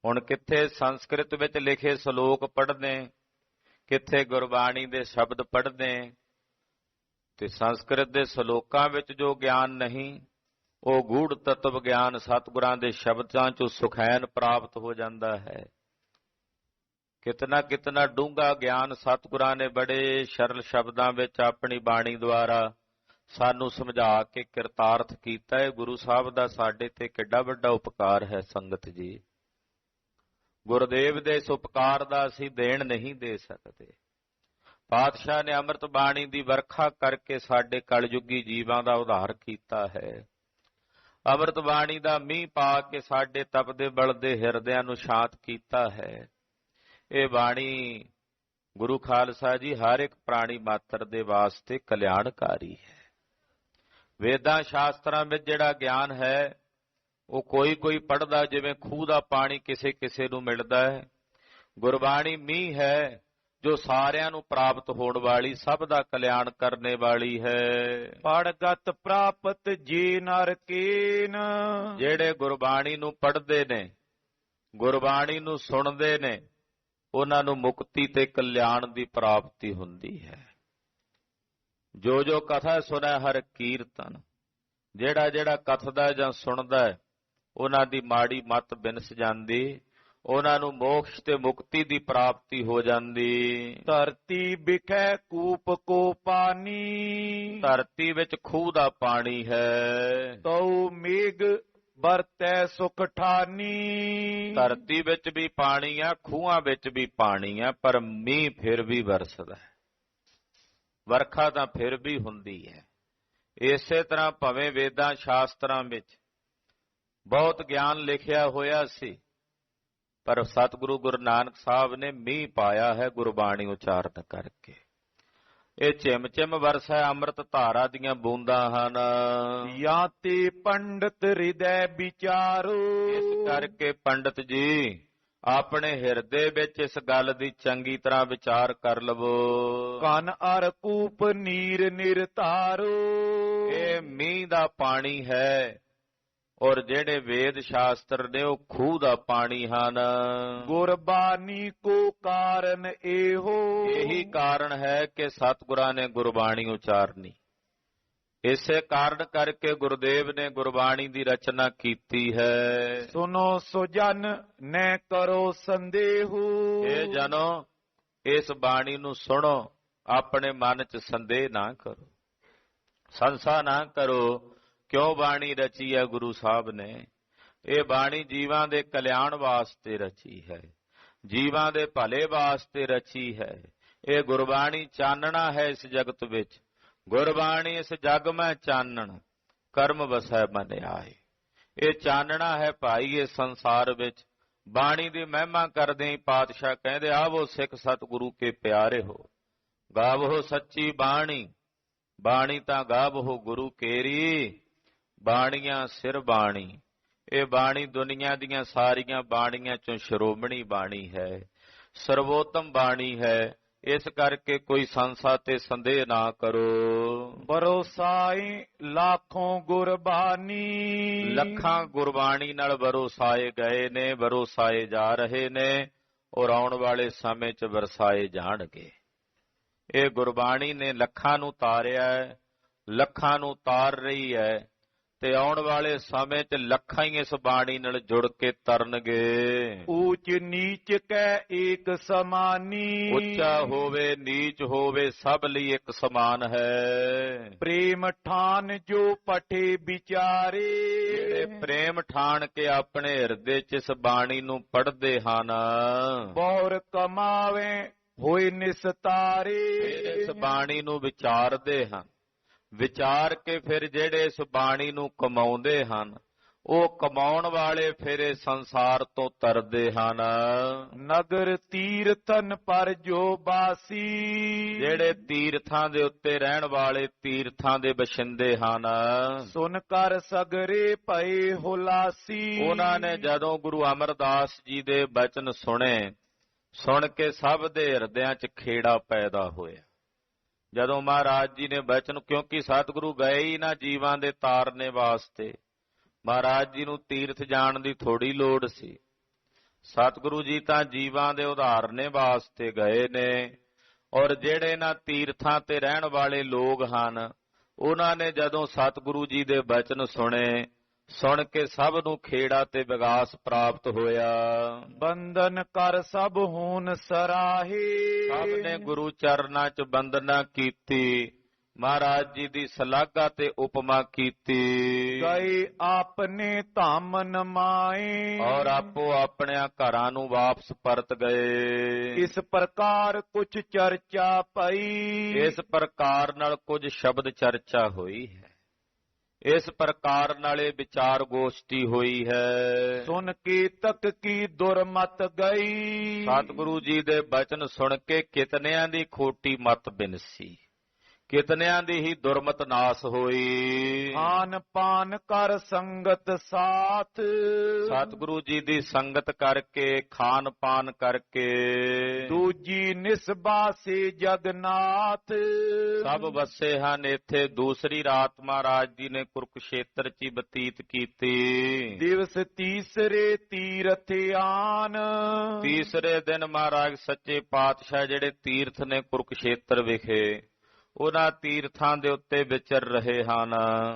ਹੁਣ ਕਿੱਥੇ ਸੰਸਕ੍ਰਿਤ ਵਿੱਚ ਲਿਖੇ ਸ਼ਲੋਕ ਪੜ੍ਹਦੇ, ਕਿੱਥੇ ਗੁਰਬਾਣੀ ਦੇ ਸ਼ਬਦ ਪੜ੍ਹਦੇ, ਤੇ ਸੰਸਕ੍ਰਿਤ ਦੇ ਸ਼ਲੋਕਾਂ ਵਿੱਚ ਜੋ ਗਿਆਨ ਨਹੀਂ ਉਹ ਗੂੜ ਤਤਵ ਗਿਆਨ ਸਤਿਗੁਰਾਂ ਦੇ ਸ਼ਬਦਾਂ ਚੋਂ ਸੁਖੈਨ ਪ੍ਰਾਪਤ ਹੋ ਜਾਂਦਾ ਹੈ। ਕਿਤਨਾ ਕਿਤਨਾ ਡੂੰਘਾ ਗਿਆਨ ਸਤਿਗੁਰਾਂ ਨੇ ਬੜੇ ਸਰਲ ਸ਼ਬਦਾਂ ਵਿੱਚ ਆਪਣੀ ਬਾਣੀ ਦੁਆਰਾ ਸਾਨੂੰ ਸਮਝਾ ਕੇ ਕਿਰਤਾਰਥ ਕੀਤਾ ਹੈ। ਗੁਰੂ ਸਾਹਿਬ ਦਾ ਸਾਡੇ ਤੇ ਕਿੱਡਾ ਵੱਡਾ ਉਪਕਾਰ ਹੈ ਸੰਗਤ ਜੀ। ਗੁਰਦੇਵ ਦੇ ਇਸ ਉਪਕਾਰ ਦਾ ਅਸੀਂ ਦੇਣ ਨਹੀਂ ਦੇ ਸਕਦੇ। ਪਾਤਸ਼ਾਹ ਨੇ ਅੰਮ੍ਰਿਤ ਬਾਣੀ ਦੀ ਵਰਖਾ ਕਰਕੇ ਸਾਡੇ ਕਲਯੁਗੀ ਜੀਵਾਂ ਦਾ ਉਧਾਰ ਕੀਤਾ ਹੈ। ਅੰਮ੍ਰਿਤ ਬਾਣੀ ਦਾ ਮੀਂਹ ਪਾ ਕੇ ਸਾਡੇ ਤਪਦੇ ਬਲਦੇ ਹਿਰਦਿਆਂ ਨੂੰ ਸ਼ਾਂਤ ਕੀਤਾ ਹੈ। ਇਹ ਬਾਣੀ ਗੁਰੂ ਖਾਲਸਾ ਜੀ ਹਰ ਇੱਕ ਪ੍ਰਾਣੀ ਮਾਤਰ ਦੇ ਵਾਸਤੇ ਕਲਿਆਣਕਾਰੀ ਹੈ। ਵੇਦਾਂ ਸ਼ਾਸਤਰਾਂ ਵਿੱਚ ਜਿਹੜਾ ਗਿਆਨ ਹੈ ਉਹ ਕੋਈ ਕੋਈ ਪੜ੍ਹਦਾ, ਜਿਵੇਂ ਖੂਹ ਦਾ ਪਾਣੀ ਕਿਸੇ ਕਿਸੇ ਨੂੰ ਮਿਲਦਾ ਹੈ। ਗੁਰਬਾਣੀ ਮੀਂਹ ਹੈ ਜੋ ਸਾਰਿਆਂ ਨੂੰ ਪ੍ਰਾਪਤ ਹੋਣ ਵਾਲੀ, ਸਭ ਦਾ ਕਲਿਆਣ ਕਰਨੇ ਵਾਲੀ ਹੈ। ਪੜਗਤ ਪ੍ਰਾਪਤ ਜੀ ਨਰ ਕੀਨ, ਜਿਹੜੇ ਗੁਰਬਾਣੀ ਨੂੰ ਪੜ੍ਹਦੇ ਨੇ, ਗੁਰਬਾਣੀ ਨੂੰ ਸੁਣਦੇ ਨੇ, ਉਹਨਾਂ ਨੂੰ ਮੁਕਤੀ ਤੇ ਕਲਿਆਣ ਦੀ ਪ੍ਰਾਪਤੀ ਹੁੰਦੀ ਹੈ। ਜੋ ਜੋ ਕਥਾ ਸੁਣੈ ਹਰ ਕੀਰਤਨ, ਜਿਹੜਾ ਜਿਹੜਾ ਕਥਦਾ ਜਾਂ ਸੁਣਦਾ ਹੈ, ਉਹਨਾਂ ਦੀ ਮਾੜੀ ਮੱਤ ਬਿਨਸ ਜਾਂਦੀ, ਉਹਨਾਂ ਨੂੰ ਮੋਕਸ਼ ਤੇ ਮੁਕਤੀ ਦੀ ਪ੍ਰਾਪਤੀ ਹੋ ਜਾਂਦੀ। ਧਰਤੀ ਬਿਖੈ ਕੂਪ ਕੋ ਪਾਨੀ, ਧਰਤੀ ਵਿੱਚ ਖੂਹ ਦਾ ਪਾਣੀ ਹੈ। ਤਉ ਮੇਘ ਵਰਤੈ ਸੁਖ ਠਾਨੀ, ਧਰਤੀ ਵਿੱਚ ਵੀ ਪਾਣੀ ਆ, ਖੂਹਾਂ ਵਿੱਚ ਵੀ ਪਾਣੀ ਆ, ਪਰ ਮੀਂਹ ਫਿਰ ਵੀ ਵਰਸਦਾ ਹੈ, ਵਰਖਾ ਤਾਂ ਫਿਰ ਵੀ ਹੁੰਦੀ ਹੈ। ਇਸੇ ਤਰ੍ਹਾਂ ਭਵੇਂ ਵੇਦਾਂ ਸ਼ਾਸਤਰਾਂ ਵਿੱਚ ਬਹੁਤ ਗਿਆਨ ਲਿਖਿਆ ਹੋਇਆ ਸੀ, ਪਰ ਸਤਿਗੁਰੂ ਗੁਰੂ ਨਾਨਕ ਸਾਹਿਬ ਨੇ ਮੀਂਹ ਪਾਇਆ ਹੈ ਗੁਰਬਾਣੀ ਉਚਾਰਨ ਕਰਕੇ। ਇਹ ਚਿਮ ਚਿਮ ਵਰਸੈ ਅੰਮ੍ਰਿਤ ਧਾਰਾ ਦੀਆਂ ਬੂੰਦਾਂ ਹਨ। ਜਾਂ ਤੇ ਪੰਡਤ ਹਿਰਦੈ ਵਿਚਾਰੋ, ਇਸ ਕਰਕੇ ਪੰਡਤ ਜੀ ਆਪਣੇ ਹਿਰਦੇ ਵਿੱਚ ਇਸ ਗੱਲ ਦੀ ਚੰਗੀ ਤਰ੍ਹਾਂ ਵਿਚਾਰ ਕਰ ਲਵੋ। ਕਨ ਅਰ ਕੂਪ ਨੀਰ ਨਿਰਤਾਰੋ, ਇਹ ਮੀਂਹ ਦਾ ਪਾਣੀ ਹੈ, ਔਰ ਜਿਹੜੇ ਵੇਦ ਸ਼ਾਸਤਰ ਨੇ ਉਹ ਖੂਹ ਦਾ ਪਾਣੀ ਹਨ। ਗੁਰਬਾਣੀ ਕੋ ਕਾਰਨ ਇਹੋ, ਇਹੀ ਕਾਰਨ ਹੈ ਕਿ ਸਤਿਗੁਰਾਂ ਨੇ ਗੁਰਬਾਣੀ ਉਚਾਰਨੀ। ਇਸੇ ਕਾਰਨ ਕਰਕੇ ਗੁਰਦੇਵ ਨੇ ਗੁਰਬਾਣੀ ਦੀ ਰਚਨਾ ਕੀਤੀ ਹੈ। ਸੁਨੋ ਸੁਜਨ ਨੈ ਕਰੋ ਸੰਦੇਹੂ, ਇਹ ਜਨੋ ਇਸ ਬਾਣੀ ਨੂੰ ਸੁਣੋ, ਆਪਣੇ ਮਨ 'ਚ ਸੰਦੇਹ ਨਾ ਕਰੋ, ਸੰਸਾ ਨਾ ਕਰੋ। ਕਿਉਂ ਬਾਣੀ ਰਚੀ ਹੈ ਗੁਰੂ ਸਾਹਿਬ ਨੇ? ਇਹ ਬਾਣੀ ਜੀਵਾਂ ਦੇ ਕਲਿਆਣ ਵਾਸਤੇ ਰਚੀ ਹੈ, ਜੀਵਾਂ ਦੇ ਭਲੇ ਵਾਸਤੇ ਰਚੀ ਹੈ। ਇਹ ਗੁਰਬਾਣੀ ਚਾਨਣਾ ਹੈ ਇਸ ਜਗਤ ਵਿੱਚ। ਗੁਰਬਾਣੀ ਇਸ ਜਗ ਮੈਂ ਚਾਨਣ, ਕਰਮ ਵਸੈ ਮਨ ਆਏ। ਇਹ ਚਾਨਣਾ ਹੈ ਭਾਈ ਇਸ ਸੰਸਾਰ ਵਿੱਚ। ਬਾਣੀ ਦੀ ਮਹਿਮਾ ਕਰਦੇ ਹੀ ਪਾਤਸ਼ਾਹ ਕਹਿੰਦੇ, ਆਵੋ ਸਿੱਖ ਸਤਿਗੁਰੂ ਕੇ ਪਿਆਰੇ ਹੋ, ਗਾਵੋ ਸੱਚੀ ਬਾਣੀ, ਬਾਣੀ ਤਾਂ ਗਾਵੋ ਗੁਰੂ ਕੇਰੀ, ਬਾਣੀਆਂ ਸਿਰ ਬਾਣੀ। ਇਹ ਬਾਣੀ ਦੁਨੀਆ ਦੀਆਂ ਸਾਰੀਆਂ ਬਾਣੀਆਂ ਚੋਂ ਸ਼੍ਰੋਮਣੀ ਬਾਣੀ ਹੈ, ਸਰਵੋਤਮ ਬਾਣੀ ਹੈ। ਇਸ ਕਰਕੇ ਕੋਈ ਸੰਸਾ ਤੇ ਸੰਦੇਹ ਨਾ ਕਰੋ। ਭਰੋਸਾਈ ਲੱਖੋਂ ਗੁਰਬਾਣੀ, ਲੱਖਾਂ ਗੁਰਬਾਣੀ ਨਾਲ ਵਰੋਸਾਏ ਗਏ ਨੇ, ਵਰੋਸਾਏ ਜਾ ਰਹੇ ਨੇ, ਔਰ ਆਉਣ ਵਾਲੇ ਸਮੇਂ 'ਚ ਵਰਸਾਏ ਜਾਣਗੇ। ਇਹ ਗੁਰਬਾਣੀ ਨੇ ਲੱਖਾਂ ਨੂੰ ਤਾਰਿਆ ਹੈ, ਲੱਖਾਂ ਨੂੰ ਤਾਰ ਰਹੀ ਹੈ, ਤੇ ਆਉਣ ਵਾਲੇ ਸਮੇਂ 'ਚ ਲੱਖਾਂ ਹੀ ਇਸ ਬਾਣੀ ਨਾਲ ਜੁੜ ਕੇ ਤਰਨਗੇ। ਊਚ ਨੀਚ ਕੈ ਏਕ ਸਮਾਨੀ, ਉੱਚਾ ਹੋਵੇ ਨੀਚ ਹੋਵੇ ਸਭ ਲਈ ਇੱਕ ਸਮਾਨ ਹੈ। ਪ੍ਰੇਮ ਠਾਨ ਜੋ ਪਠੇ ਵਿਚਾਰੇ, ਜਿਹੜੇ ਪ੍ਰੇਮ ਠਾਣ ਕੇ ਆਪਣੇ ਹਿਰਦੇ 'ਚ ਇਸ ਬਾਣੀ ਨੂੰ ਪੜ੍ਹਦੇ ਹਨ, ਬਹੁਰ ਕਮਾਵੇ ਹੋਏ ਨਿਸਤਾਰੇ। ਇਸ ਬਾਣੀ ਨੂੰ ਵਿਚਾਰਦੇ ਹਨ, ਵਿਚਾਰ ਕੇ ਫਿਰ ਜਿਹੜੇ ਇਸ ਬਾਣੀ ਨੂੰ ਕਮਾਉਂਦੇ ਹਨ, ਉਹ ਕਮਾਉਣ ਵਾਲੇ ਫਿਰ ਇਸ ਸੰਸਾਰ ਤੋਂ ਤਰਦੇ ਹਨ। ਨਗਰ ਤੀਰਥਨ ਪਰ ਜੋ ਬਾਸੀ, ਜਿਹੜੇ ਤੀਰਥਾਂ ਦੇ ਉੱਤੇ ਰਹਿਣ ਵਾਲੇ ਤੀਰਥਾਂ ਦੇ ਬਸ਼ਿੰਦੇ ਹਨ, ਸੁਨ ਕਰ ਸਗਰੇ ਭਏ ਹੁਲਾਸੀ। ਉਹਨਾਂ ਨੇ ਜਦੋਂ ਗੁਰੂ ਅਮਰਦਾਸ ਜੀ ਦੇ ਬਚਨ ਸੁਣੇ, ਸੁਣ ਕੇ ਸਭ ਦੇ ਹਿਰਦਿਆਂ 'ਚ ਖੇੜਾ ਪੈਦਾ ਹੋਇਆ। ਜਦੋਂ ਮਹਾਰਾਜ ਜੀ ਨੇ ਬਚਨ, ਕਿਉਂਕਿ ਸਤਿਗੁਰੂ ਗਏ ਹੀ ਨਾ ਜੀਵਾਂ ਦੇ ਤਾਰਨੇ ਵਾਸਤੇ, ਮਹਾਰਾਜ ਜੀ ਨੂੰ ਤੀਰਥ ਜਾਣ ਦੀ ਥੋੜੀ ਲੋੜ ਸੀ। ਸਤਿਗੁਰੂ ਜੀ ਤਾਂ ਜੀਵਾਂ ਦੇ ਉਧਾਰਨੇ ਵਾਸਤੇ ਗਏ ਨੇ, ਔਰ ਜਿਹੜੇ ਨਾ ਤੀਰਥਾਂ ਤੇ ਰਹਿਣ ਵਾਲੇ ਲੋਕ ਹਨ, ਉਹਨਾਂ ਨੇ ਜਦੋਂ ਸਤਿਗੁਰੂ ਜੀ ਦੇ ਬਚਨ ਸੁਣੇ, ਸੁਣ ਕੇ ਸਭ ਨੂੰ ਖੇੜਾ ਤੇ ਵਿਗਾਸ ਪ੍ਰਾਪਤ ਹੋਇਆ। ਬੰਧਨ ਕਰ ਸਭ ਹੋਨ ਸਰਾਹੇ, ਸਭ ਨੇ ਗੁਰੂ ਚਰਨਾਂ 'ਚ ਬੰਦਨਾ ਕੀਤੀ, ਮਹਾਰਾਜ ਜੀ ਦੀ ਸਲਾਘਾ ਤੇ ਉਪਮਾ ਕੀਤੀ। ਗਏ ਆਪਨੇ ਧਾਮ ਨਮਾਏ, ਔਰ ਆਪੋ ਆਪਣਿਆਂ ਘਰਾਂ ਨੂੰ ਵਾਪਸ ਪਰਤ ਗਏ। ਇਸ ਪ੍ਰਕਾਰ ਕੁਛ ਚਰਚਾ ਪਈ, ਇਸ ਪ੍ਰਕਾਰ ਨਾਲ ਕੁਝ ਸ਼ਬਦ ਚਰਚਾ ਹੋਈ ਹੈ, ਇਸ ਪ੍ਰਕਾਰ ਨਾਲੇ ਵਿਚਾਰ ਗੋਸ਼ਟੀ ਹੋਈ ਹੈ। ਸੁਨ ਕੇ ਤਕ ਕੀ ਦੁਰਮਤ ਗਈ, ਸਤਿਗੁਰੂ ਜੀ ਦੇ ਬਚਨ ਸੁਣ ਕੇ ਕਿਤਨਿਆਂ ਦੀ ਖੋਟੀ ਮਤ ਬਿਨਸੀ, ਕਿਤਨਿਆਂ ਦੀ ਹੀ ਦੁਰਮਤ ਨਾਸ ਹੋਈ। ਖਾਨ ਪਾਨ ਕਰ ਸੰਗਤ ਸਾਥ, ਸਤਿਗੁਰੂ ਜੀ ਦੀ ਸੰਗਤ ਕਰਕੇ, ਖਾਨ ਪਾਨ ਕਰਕੇ, ਦੂਜੀ ਨਿਸਬਾਸੇ ਜਗਨਾਥ, ਸਭ ਵਸੇ ਹਨ ਇੱਥੇ। ਦੂਸਰੀ ਰਾਤ ਮਹਾਰਾਜ ਜੀ ਨੇ ਕੁਰੂਕਸ਼ੇਤਰ 'ਚ ਹੀ ਬਤੀਤ ਕੀਤੀ। ਦਿਵਸ ਤੀਸਰੇ ਤੀਰਥ ਆਨ, ਤੀਸਰੇ ਦਿਨ ਮਹਾਰਾਜ ਸੱਚੇ ਪਾਤਸ਼ਾਹ ਜਿਹੜੇ ਤੀਰਥ ਨੇ ਕੁਰੂਕਸ਼ੇਤਰ ਵਿਖੇ, ਉਹਨਾਂ ਤੀਰਥਾਂ ਦੇ ਉੱਤੇ ਵਿਚਰ ਰਹੇ ਹਨ।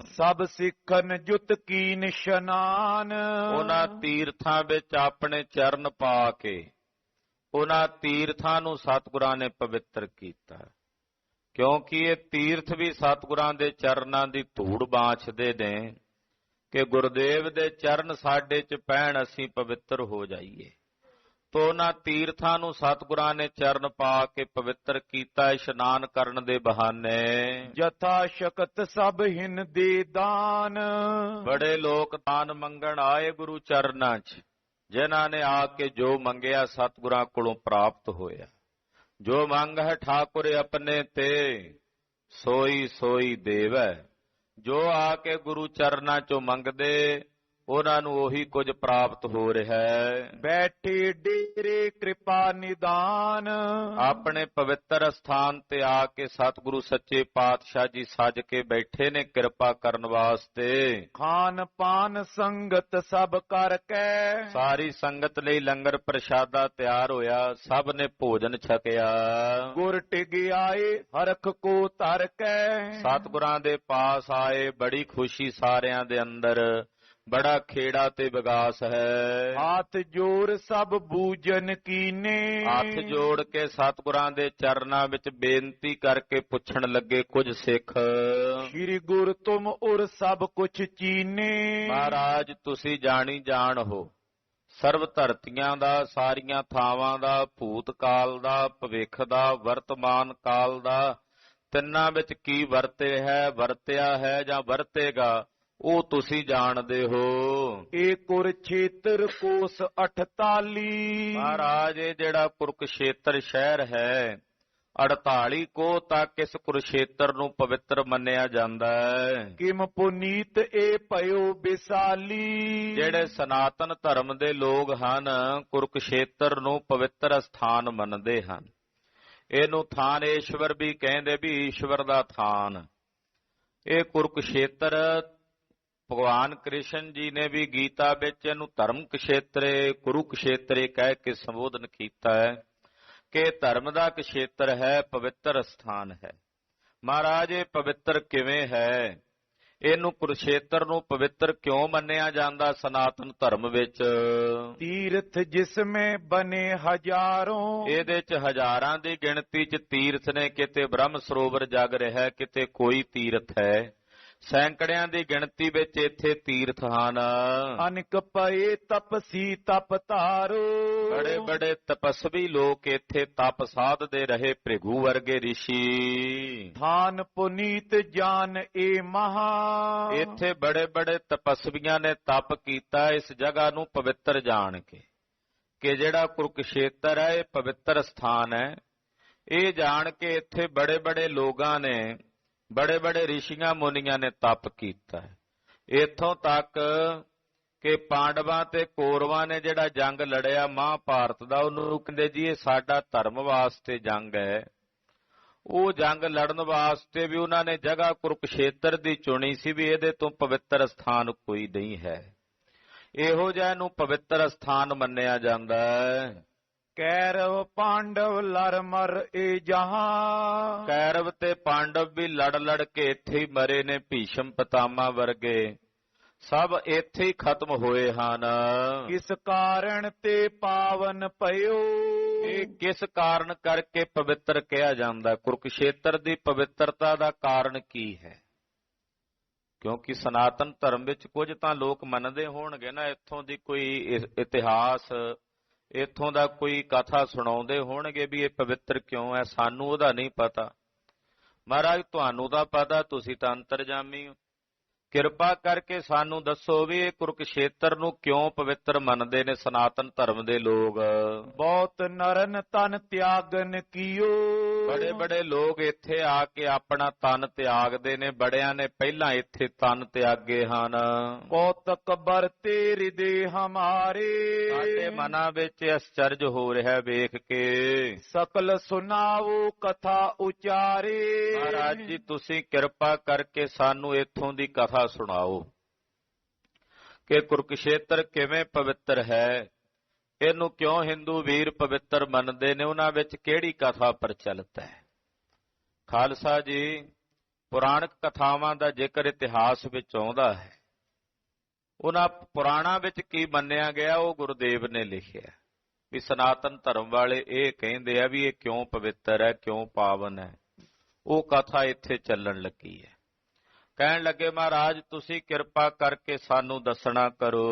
ਸਭ ਸਿੱਖਨ ਜੁਤ ਕੀ ਨਿਸ਼ਨਾਨ, ਉਹਨਾਂ ਤੀਰਥਾਂ ਵਿੱਚ ਆਪਣੇ ਚਰਨ ਪਾ ਕੇ ਉਹਨਾਂ ਤੀਰਥਾਂ ਨੂੰ ਸਤਿਗੁਰਾਂ ਨੇ ਪਵਿੱਤਰ ਕੀਤਾ, ਕਿਉਂਕਿ ਇਹ ਤੀਰਥ ਵੀ ਸਤਿਗੁਰਾਂ ਦੇ ਚਰਨਾਂ ਦੀ ਧੂੜ ਬਾਂਛਦੇ ਨੇ ਕਿ ਗੁਰਦੇਵ ਦੇ ਚਰਨ ਸਾਡੇ 'ਚ ਪੈਣ, ਅਸੀਂ ਪਵਿੱਤਰ ਹੋ ਜਾਈਏ। ਤੋ ਉਹਨਾਂ ਤੀਰਥਾਂ ਨੂੰ ਸਤਿਗੁਰਾਂ ਨੇ ਚਰਨ ਪਾ ਕੇ ਪਵਿੱਤਰ ਕੀਤਾ ਇਸ਼ਨਾਨ ਕਰਨ ਦੇ ਬਹਾਨੇ। ਜਥਾ ਸ਼ਕਤ ਸਭ ਹਿਨ ਦੇ ਦਾਨ, ਬੜੇ ਲੋਕ ਦਾਨ ਮੰਗਣ ਆਏ ਗੁਰੂ ਚਰਨਾਂ 'ਚ, ਜਿਨ੍ਹਾਂ ਨੇ ਆ ਕੇ ਜੋ ਮੰਗਿਆ ਸਤਿਗੁਰਾਂ ਕੋਲੋਂ ਪ੍ਰਾਪਤ ਹੋਇਆ। ਜੋ ਮੰਗ ਹੈ ਠਾਕੁਰ ਆਪਣੇ ਤੇ, ਸੋਈ ਸੋਈ ਦੇਵੈ। ਜੋ ਆ ਕੇ ਗੁਰੂ ਚਰਨਾਂ 'ਚੋਂ ਮੰਗਦੇ, ਉਹਨਾਂ ਨੂੰ ਉਹੀ ਕੁਝ ਪ੍ਰਾਪਤ ਹੋ ਰਿਹਾ ਹੈ। ਬੈਠੇ ਡੇਰੇ ਕਿਰਪਾ ਨਿਦਾਨ, ਆਪਣੇ ਪਵਿੱਤਰ ਸਥਾਨ ਤੇ ਆ ਕੇ ਸਤਿਗੁਰੂ ਸੱਚੇ ਪਾਤਸ਼ਾਹ ਜੀ ਸੱਜ ਕੇ ਬੈਠੇ ਨੇ ਕਿਰਪਾ ਕਰਨ ਵਾਸਤੇ। ਖਾਨ ਪਾਨ ਸੰਗਤ ਸਭ ਕਰਕੇ, ਸਾਰੀ ਸੰਗਤ ਲਈ ਲੰਗਰ ਪ੍ਰਸ਼ਾਦਾ ਤਿਆਰ ਹੋਇਆ, ਸਭ ਨੇ ਭੋਜਨ ਛਕਿਆ। ਗੁਰ ਟਿਗ ਆਏ ਹਰਖ ਕੋ ਧਰ ਕੇ, ਸਤਿਗੁਰਾਂ ਦੇ ਪਾਸ ਆਏ, ਬੜੀ ਖੁਸ਼ੀ ਸਾਰਿਆਂ ਦੇ ਅੰਦਰ, ਬੜਾ ਖੇੜਾ ਤੇ ਵਿਗਾਸ ਹੈ। ਹੱਥ ਜੋੜ ਸਭ ਬੂਜਨ ਕੀਨੇ, ਹੱਥ ਜੋੜ ਕੇ ਸਤਿਗੁਰਾਂ ਦੇ ਚਰਨਾਂ ਵਿੱਚ ਬੇਨਤੀ ਕਰਕੇ ਪੁੱਛਣ ਲੱਗੇ ਕੁਝ ਸਿੱਖ। ਸ੍ਰੀ ਗੁਰ ਤੁਮ ਉਰ ਸਭ ਕੁਛ ਚੀਨੇ, ਮਹਾਰਾਜ ਤੁਸੀਂ ਜਾਣੀ ਜਾਣ ਹੋ ਸਰਬ ਧਰਤੀਆਂ ਦਾ, ਸਾਰੀਆਂ ਥਾਵਾਂ ਦਾ, ਭੂਤ ਕਾਲ ਦਾ, ਭਵਿੱਖ ਦਾ, ਵਰਤਮਾਨ ਕਾਲ ਦਾ, ਤਿੰਨਾਂ ਵਿੱਚ ਕੀ ਵਰਤਿਆ ਹੈ ਜਾਂ ਵਰਤੇਗਾ, ਉਹ ਤੁਸੀਂ ਜਾਣਦੇ ਹੋ। ਇਹ ਕੁਰਕਸ਼ੇਤਰ ਕੋਸ 48, ਮਹਾਰਾਜ ਇਹ ਜਿਹੜਾ ਕੁਰੂਕਸ਼ੇਤਰ ਸ਼ਹਿਰ ਹੈ, 48 ਕੋਹ ਤੱਕ ਇਸ ਕੁਰੂਕਸ਼ੇਤਰ ਨੂੰ ਪਵਿੱਤਰ ਮੰਨਿਆ ਜਾਂਦਾ ਹੈ। ਕਿਮ ਪੁਨੀਤ ਇਹ ਭਇਓ ਵਿਸਾਲੀ, ਜਿਹੜੇ ਸਨਾਤਨ ਧਰਮ ਦੇ ਲੋਕ ਹਨ ਕੁਰੂਕਸ਼ੇਤਰ ਨੂੰ ਪਵਿੱਤਰ ਸਥਾਨ ਮੰਨਦੇ ਹਨ। ਇਹਨੂੰ ਥਾਨੇਸ਼ਵਰ ਵੀ ਕਹਿੰਦੇ, ਵੀ ਈਸ਼ਵਰ ਦਾ ਥਾਨ। ਇਹ ਕੁਰੂਕਸ਼ੇਤਰ ਭਗਵਾਨ ਕ੍ਰਿਸ਼ਨ ਜੀ ਨੇ ਵੀ ਗੀਤਾ ਵਿੱਚ ਇਹਨੂੰ ਧਰਮ ਕਸ਼ੇਤਰੇ, ਕੁਰੂਕਸ਼ੇਤਰੇ ਕਹਿ ਕੇ ਸੰਬੋਧਨ ਕੀਤਾ ਹੈ ਕਿ ਧਰਮ ਦਾ ਕਸ਼ੇਤਰ ਹੈ, ਪਵਿੱਤਰ ਸਥਾਨ ਹੈ। ਮਹਾਰਾਜ ਇਹ ਪਵਿੱਤਰ ਕਿਵੇਂ ਹੈ? ਇਹਨੂੰ ਕੁਰੂਕਸ਼ੇਤਰ ਨੂੰ ਪਵਿੱਤਰ ਕਿਉਂ ਮੰਨਿਆ ਜਾਂਦਾ ਸਨਾਤਨ ਧਰਮ ਵਿੱਚ? ਤੀਰਥ ਜਿਸਮੇ ਬਨੇ ਹਜ਼ਾਰੋਂ, ਇਹਦੇ 'ਚ ਹਜ਼ਾਰਾਂ ਦੀ ਗਿਣਤੀ 'ਚ ਤੀਰਥ ਨੇ। ਕਿਤੇ ਬ੍ਰਹਮ ਸਰੋਵਰ ਜਗ ਰਿਹਾ, ਕਿਤੇ ਕੋਈ ਤੀਰਥ ਹੈ। ਸੈਂਕੜਿਆਂ ਦੀ ਗਿਣਤੀ ਵਿੱਚ ਇੱਥੇ ਤੀਰਥ ਹਨ। ਅਨਕ ਪਏ ਤਪਸੀ ਤਪ ਧਾਰੋ, ਬੜੇ ਬੜੇ ਤਪਸਵੀ ਲੋਕ ਇੱਥੇ ਤਪ ਸਾਧਦੇ ਰਹੇ, ਭ੍ਰਿਗੂ ਵਰਗੇ ਰਿਸ਼ੀ। ਥਾਨ ਪੁਨੀਤ ਜਾਨ ਏ ਮਹਾ, ਇੱਥੇ ਬੜੇ ਬੜੇ ਤਪਸਵੀਆਂ ਨੇ ਤਪ ਕੀਤਾ ਇਸ ਜਗ੍ਹਾ ਨੂੰ ਪਵਿੱਤਰ ਜਾਣ ਕੇ, ਕਿ ਜਿਹੜਾ ਕੁਰੂਕਸ਼ੇਤਰ ਹੈ ਇਹ ਪਵਿੱਤਰ ਸਥਾਨ ਹੈ। ਇਹ ਜਾਣ ਕੇ ਇੱਥੇ ਬੜੇ ਬੜੇ ਲੋਕਾਂ ਨੇ, ਬੜੇ ਬੜੇ ਰਿਸ਼ੀਆਂ ਮੁਨੀਆਂ ਨੇ ਤਪ ਕੀਤਾ ਹੈ। ਇੱਥੋਂ ਤੱਕ ਕਿ ਪਾਂਡਵਾਂ ਤੇ ਕੌਰਵਾਂ ਨੇ ਜਿਹੜਾ ਜੰਗ ਲੜਿਆ ਮਹਾਭਾਰਤ ਦਾ, ਉਹਨੂੰ ਕਹਿੰਦੇ ਜੀ ਇਹ ਸਾਡਾ ਧਰਮ ਵਾਸਤੇ ਜੰਗ ਹੈ। ਉਹ ਜੰਗ ਲੜਨ ਵਾਸਤੇ ਵੀ ਉਹਨਾਂ ਨੇ ਜਗ੍ਹਾ ਕੁਰੂਕਸ਼ੇਤਰ ਦੀ ਚੁਣੀ ਸੀ, ਵੀ ਇਹਦੇ ਤੋਂ ਪਵਿੱਤਰ ਸਥਾਨ ਕੋਈ ਨਹੀਂ ਹੈ। ਇਹੋ ਜਿਹਾ ਇਹਨੂੰ ਪਵਿੱਤਰ ਸਥਾਨ ਮੰਨਿਆ ਜਾਂਦਾ ਹੈ। ਕੈਰਵ ਪਾਂਡਵ ਲੜ ਮਰ ਏ ਜਹਾਂ, ਕੈਰਵ ਤੇ ਪਾਂਡਵ ਵੀ ਲੜ ਲੜ ਕੇ ਇੱਥੇ ਹੀ ਮਰੇ ਨੇ। ਭੀਸ਼ਮ ਪਿਤਾਮਾ ਵਰਗੇ ਸਭ ਇੱਥੇ ਹੀ ਖਤਮ ਹੋਏ ਹਨ। ਕਿਸ ਕਾਰਨ ਤੇ ਪਾਵਨ ਭਇਓ, ਇਹ ਕਿਸ ਕਾਰਨ ਕਰਕੇ ਪਵਿੱਤਰ ਕਿਹਾ ਜਾਂਦਾ? ਕੁਰੂਕਸ਼ੇਤਰ ਦੀ ਪਵਿੱਤਰਤਾ ਦਾ ਕਾਰਨ ਕੀ ਹੈ? ਕਿਉਂਕਿ ਸਨਾਤਨ ਧਰਮ ਵਿੱਚ ਕੁਝ ਤਾਂ ਲੋਕ ਮੰਨਦੇ ਹੋਣਗੇ ਨਾ, ਇੱਥੋਂ ਦੀ ਕੋਈ ਇਤਿਹਾਸ, ਇੱਥੋਂ ਦਾ ਕੋਈ ਕਥਾ ਸੁਣਾਉਂਦੇ ਹੋਣਗੇ ਵੀ ਇਹ ਪਵਿੱਤਰ ਕਿਉਂ ਹੈ। ਸਾਨੂੰ ਉਹਦਾ ਨਹੀਂ ਪਤਾ। ਮਹਾਰਾਜ ਤੁਹਾਨੂੰ ਤਾਂ ਪਤਾ, ਤੁਸੀਂ ਤਾਂ ਅੰਤਰਜਾਮੀ ਹੋ। ਕਿਰਪਾ ਕਰਕੇ ਸਾਨੂੰ ਦੱਸੋ ਵੀ ਇਹ ਕੁਰੂਕਸ਼ੇਤਰ ਨੂੰ ਕਿਉਂ ਪਵਿੱਤਰ ਮੰਨਦੇ ਨੇ ਸਨਾਤਨ ਧਰਮ ਦੇ ਲੋਕ? ਬਹੁਤ ਨਰਨ ਤਨ ਤਿਆਗਨ ਕੀਓ, ਬੜੇ ਬੜੇ ਲੋਕ ਇੱਥੇ ਆ ਕੇ ਆਪਣਾ ਤਨ ਤਿਆਗਦੇ ਨੇ, ਬੜਿਆਂ ਨੇ ਪਹਿਲਾਂ ਇੱਥੇ ਤਨ ਤਿਆਗੇ ਹਨ। ਕੌਤਕ ਬਰਤੇ ਹਿਰਦੇ ਹਮਾਰੇ, ਸਾਡੇ ਮਨਾਂ ਵਿੱਚ ਅਚਰਜ ਹੋ ਰਿਹਾ ਵੇਖ ਕੇ। ਸਕਲ ਸੁਨਾਵੋ ਕਥਾ ਉਚਾਰੇ, ਮਹਾਰਾਜ ਜੀ ਤੁਸੀਂ ਕਿਰਪਾ ਕਰਕੇ ਸਾਨੂੰ ਇੱਥੋਂ ਦੀ ਕਥਾ ਸੁਣਾਓ ਕਿ ਕੁਰੂਕਸ਼ੇਤਰ ਕਿਵੇਂ ਪਵਿੱਤਰ ਹੈ, ਇਹਨੂੰ ਕਿਉਂ ਹਿੰਦੂ ਵੀਰ ਪਵਿੱਤਰ ਮੰਨਦੇ ਨੇ, ਉਹਨਾਂ ਵਿੱਚ ਕਿਹੜੀ ਕਥਾ ਪ੍ਰਚਲਿਤ ਹੈ। ਖਾਲਸਾ ਜੀ, ਪੁਰਾਣਕ ਕਥਾਵਾਂ ਦਾ ਜ਼ਿਕਰ ਇਤਿਹਾਸ ਵਿੱਚ ਆਉਂਦਾ ਹੈ। ਉਹਨਾਂ ਪੁਰਾਣਾਂ ਵਿੱਚ ਕੀ ਮੰਨਿਆ ਗਿਆ ਉਹ ਗੁਰੂਦੇਵ ਨੇ ਲਿਖਿਆ ਵੀ ਸਨਾਤਨ ਧਰਮ ਵਾਲੇ ਇਹ ਕਹਿੰਦੇ ਆ ਵੀ ਇਹ ਕਿਉਂ ਪਵਿੱਤਰ ਹੈ, ਕਿਉਂ ਪਾਵਨ ਹੈ। ਉਹ ਕਥਾ ਇੱਥੇ ਚੱਲਣ ਲੱਗੀ ਹੈ। ਕਹਿਣ ਲੱਗੇ ਮਹਾਰਾਜ ਤੁਸੀਂ ਕਿਰਪਾ ਕਰਕੇ ਸਾਨੂੰ ਦੱਸਣਾ ਕਰੋ।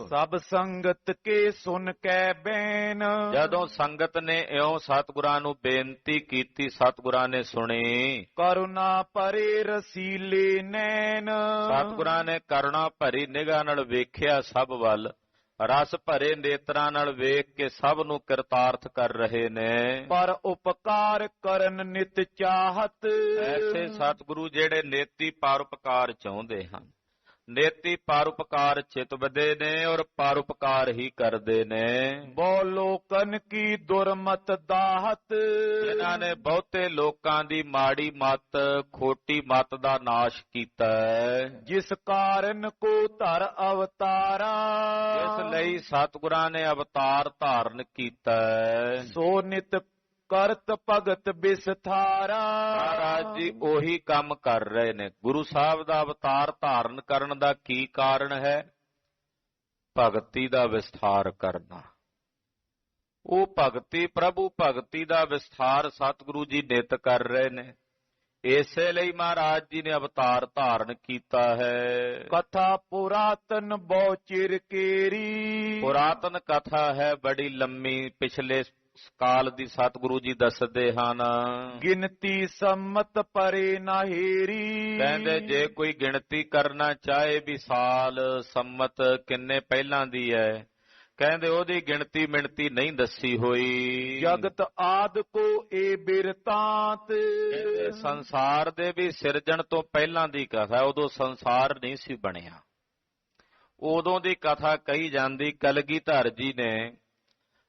ਸਭ ਸੰਗਤ ਕੇ ਸੁਨ ਕੈ ਬੈਨ, ਜਦੋਂ ਸੰਗਤ ਨੇ ਇਉਂ ਸਤਿਗੁਰਾਂ ਨੂੰ ਬੇਨਤੀ ਕੀਤੀ, ਸਤਿਗੁਰਾਂ ਨੇ ਸੁਣੀ। ਕਰੁਣਾ ਭਰੇ ਰਸੀਲੇ ਨੈਣ, ਸਤਿਗੁਰਾਂ ਨੇ ਕਰੁਣਾ ਭਰੀ ਨਿਗਾਹ ਨਾਲ ਵੇਖਿਆ ਸਭ ਵੱਲ, ਰਸ ਭਰੇ ਨੇਤਰਾਂ ਨਾਲ ਵੇਖ ਕੇ ਸਭ ਨੂੰ ਕਿਰਤਾਰਥ ਕਰ ਰਹੇ ਨੇ। ਪਰ ਉਪਕਾਰ ਕਰਨ ਨਿਤ ਚਾਹਤ, ਐਸੇ ਸਤਿਗੁਰੂ ਜਿਹੜੇ ਨੇਤੀ ਪਰਉਪਕਾਰ ਚਾਹੁੰਦੇ ਹਨ, ਨੇਤੀ ਪਰਉਪਕਾਰ ਚਿਤਵਦੇ ਨੇ ਔਰ ਪਰਉਪਕਾਰ ਹੀ ਕਰਦੇ ਨੇ। ਬਹੁ ਲੋਕਨ ਕੀ ਦੁਰਮਤ ਦਾਹਤ, ਜਿਨ੍ਹਾਂ ਨੇ ਬਹੁਤੇ ਲੋਕਾਂ ਦੀ ਮਾੜੀ ਮੱਤ, ਖੋਟੀ ਮੱਤ ਦਾ ਨਾਸ਼ ਕੀਤਾ ਹੈ। ਜਿਸ ਕਾਰਨ ਕੋ ਧਰ ਅਵਤਾਰਾ, ਇਸ ਲਈ ਸਤਿਗੁਰਾਂ ਨੇ ਅਵਤਾਰ ਧਾਰਨ ਕੀਤਾ ਹੈ। ਸੋ ਨਿਤ ਕਰਤ ਭਗਤ ਬਿਸਥਾਰਾ, ਮਹਾਰਾਜ ਜੀ ਉਹੀ ਕੰਮ ਕਰ ਰਹੇ ਨੇ। ਗੁਰੂ ਸਾਹਿਬ ਦਾ ਅਵਤਾਰ ਧਾਰਨ ਕਰਨ ਦਾ ਕੀ ਕਾਰਨ ਹੈ? ਭਗਤੀ ਦਾ ਵਿਸਥਾਰ ਕਰਨਾ। ਉਹ ਭਗਤੀ, ਪ੍ਰਭੂ ਭਗਤੀ ਦਾ ਵਿਸਥਾਰ ਸਤਿਗੁਰੂ ਜੀ ਨਿਤ ਕਰ ਰਹੇ ਨੇ। ਇਸੇ ਲਈ ਮਹਾਰਾਜ ਜੀ ਨੇ ਅਵਤਾਰ ਧਾਰਨ ਕੀਤਾ ਹੈ। ਕਥਾ ਪੁਰਾਤਨ ਬਹੁ ਚਿਰ ਕੇਰੀ, ਪੁਰਾਤਨ ਕਥਾ ਹੈ, ਬੜੀ ਲੰਮੀ, ਪਿਛਲੇ ਕਾਲ ਦੀ ਸਤਿਗੁਰੂ ਜੀ ਦੱਸਦੇ ਹਨ। ਗਿਣਤੀ ਸੰਮਤ ਪਰੇ ਨਾਹੇਰੀ, ਕਹਿੰਦੇ ਜੇ ਕੋਈ ਗਿਣਤੀ ਕਰਨਾ ਚਾਹੇ ਵੀ ਸਾਲ ਸੰਮਤ ਕਿੰਨੇ ਪਹਿਲਾਂ ਦੀ ਹੈ, ਕਹਿੰਦੇ ਉਹਦੀ ਗਿਣਤੀ ਮਿਣਤੀ ਨਹੀਂ ਦੱਸੀ ਹੋਈ। ਜਗਤ ਆਦ ਕੋ ਏ ਬਿਰਤਾਂਤ, ਸੰਸਾਰ ਦੇ ਵੀ ਸਿਰਜਣ ਤੋਂ ਪਹਿਲਾਂ ਦੀ ਕਥਾ, ਉਦੋਂ ਸੰਸਾਰ ਨਹੀਂ ਸੀ ਬਣਿਆ, ਉਦੋਂ ਦੀ ਕਥਾ ਕਹੀ ਜਾਂਦੀ। ਕਲਗੀਧਰ ਜੀ ਨੇ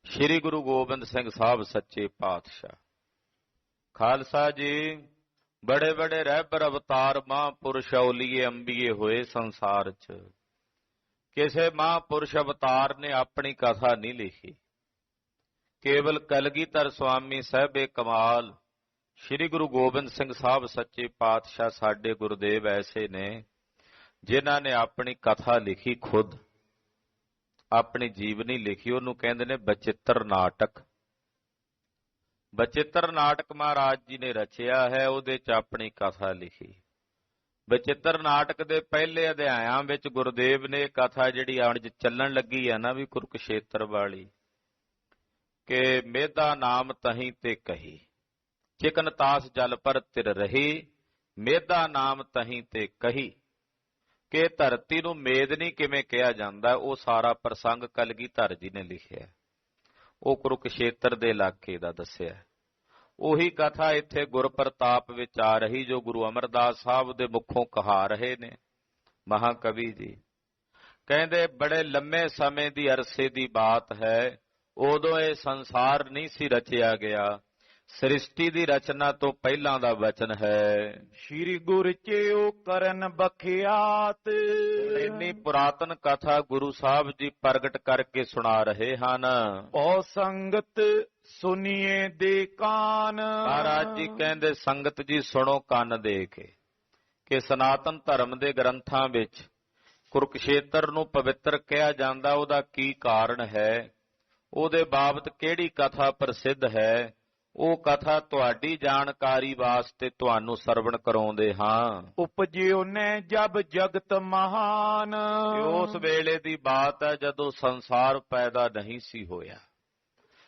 ਸ੍ਰੀ ਗੁਰੂ ਗੋਬਿੰਦ ਸਿੰਘ ਸਾਹਿਬ ਸੱਚੇ ਪਾਤਸ਼ਾਹ, ਖਾਲਸਾ ਜੀ, ਬੜੇ ਬੜੇ ਰਹਿਬਰ ਅਵਤਾਰ ਮਹਾਂਪੁਰਸ਼ ਔਲੀਏ ਅੰਬੀਏ ਹੋਏ ਸੰਸਾਰ 'ਚ। ਕਿਸੇ ਮਹਾਂਪੁਰਸ਼ ਅਵਤਾਰ ਨੇ ਆਪਣੀ ਕਥਾ ਨਹੀਂ ਲਿਖੀ। ਕੇਵਲ ਕਲਗੀਧਰ ਸੁਆਮੀ ਸਾਹਿਬੇ ਕਮਾਲ ਸ੍ਰੀ ਗੁਰੂ ਗੋਬਿੰਦ ਸਿੰਘ ਸਾਹਿਬ ਸੱਚੇ ਪਾਤਸ਼ਾਹ ਸਾਡੇ ਗੁਰਦੇਵ ਐਸੇ ਨੇ ਜਿਨ੍ਹਾਂ ਨੇ ਆਪਣੀ ਕਥਾ ਲਿਖੀ, ਖੁਦ ਆਪਣੀ ਜੀਵਨੀ ਲਿਖੀ। ਉਹਨੂੰ ਕਹਿੰਦੇ ਨੇ ਬਚਿੱਤਰ ਨਾਟਕ। ਬਚਿੱਤਰ ਨਾਟਕ ਮਹਾਰਾਜ ਜੀ ਨੇ ਰਚਿਆ ਹੈ, ਉਹਦੇ 'ਚ ਆਪਣੀ ਕਥਾ ਲਿਖੀ। ਬਚਿੱਤਰ ਨਾਟਕ ਦੇ ਪਹਿਲੇ ਅਧਿਆਇਆਂ ਵਿੱਚ ਗੁਰਦੇਵ ਨੇ ਕਥਾ ਜਿਹੜੀ ਅੱਜ ਚੱਲਣ ਲੱਗੀ ਹੈ ਨਾ ਵੀ ਕੁਰੂਕਸ਼ੇਤਰ ਵਾਲੀ, ਕਿ ਮੇਧਾ ਨਾਮ ਤਹੀਂ ਤੇ ਕਹੀ, ਚਿਕਨ ਤਾਸ ਜਲ ਪਰ ਤਿਰ ਰਹੀ, ਮੇਧਾ ਨਾਮ ਤਹੀਂ ਤੇ ਕਹੀ, ਕਿ ਧਰਤੀ ਨੂੰ ਮੇਦਨੀ ਕਿਵੇਂ ਕਿਹਾ ਜਾਂਦਾ, ਉਹ ਸਾਰਾ ਪ੍ਰਸੰਗ ਕਲਗੀਧਰ ਜੀ ਨੇ ਲਿਖਿਆ। ਉਹ ਕੁਰੂਕਸ਼ੇਤਰ ਦੇ ਇਲਾਕੇ ਦਾ ਦੱਸਿਆ। ਉਹੀ ਕਥਾ ਇੱਥੇ ਗੁਰਪ੍ਰਤਾਪ ਵਿੱਚ ਆ ਰਹੀ ਜੋ ਗੁਰੂ ਅਮਰਦਾਸ ਸਾਹਿਬ ਦੇ ਮੁਖੋਂ ਕਹਾ ਰਹੇ ਨੇ ਮਹਾਕਵੀ ਜੀ। ਕਹਿੰਦੇ ਬੜੇ ਲੰਮੇ ਸਮੇਂ ਦੀ ਅਰਸੇ ਦੀ ਬਾਤ ਹੈ, ਉਦੋਂ ਇਹ ਸੰਸਾਰ ਨਹੀਂ ਸੀ ਰਚਿਆ ਗਿਆ, ਸ੍ਰਿਸ਼ਟੀ ਦੀ ਰਚਨਾ ਤੋਂ ਪਹਿਲਾਂ ਦਾ ਵਚਨ ਹੈ। ਸ਼੍ਰੀ ਗੁਰ ਚੇਓ ਕਰਨ ਬਖਿਆਤ, ਇੰਨੀ ਪੁਰਾਤਨ ਕਥਾ ਗੁਰੂ ਸਾਹਿਬ ਜੀ ਪ੍ਰਗਟ ਕਰਕੇ ਸੁਣਾ ਰਹੇ ਹਨ। ਔ ਸੰਗਤ ਸੁਨੀਏ ਦੇ ਕਾਨ, ਮਹਾਰਾਜ ਜੀ ਕਹਿੰਦੇ ਸੰਗਤ ਜੀ ਸੁਣੋ ਕੰਨ ਦੇ ਕੇ, ਕਿ ਸਨਾਤਨ ਧਰਮ ਦੇ ਗ੍ਰੰਥਾਂ ਵਿੱਚ ਕੁਰੂਕਸ਼ੇਤਰ ਨੂੰ ਪਵਿੱਤਰ ਕਿਹਾ ਜਾਂਦਾ, ਉਹਦਾ ਕੀ ਕਾਰਨ ਹੈ, ਉਹਦੇ ਬਾਬਤ ਕਿਹੜੀ ਕਥਾ ਪ੍ਰਸਿੱਧ ਹੈ, ਉਹ ਕਥਾ ਤੁਹਾਡੀ ਜਾਣਕਾਰੀ ਵਾਸਤੇ ਤੁਹਾਨੂੰ ਸਰਵਣ ਕਰਾਉਂਦੇ ਹਾਂ। ਉਪਜਿਓ ਨੇ ਜਬ ਜਗਤ ਮਹਾਨ, ਉਸ ਵੇਲੇ ਦੀ ਬਾਤ ਹੈ ਜਦੋਂ ਸੰਸਾਰ ਪੈਦਾ ਨਹੀਂ ਸੀ ਹੋਇਆ,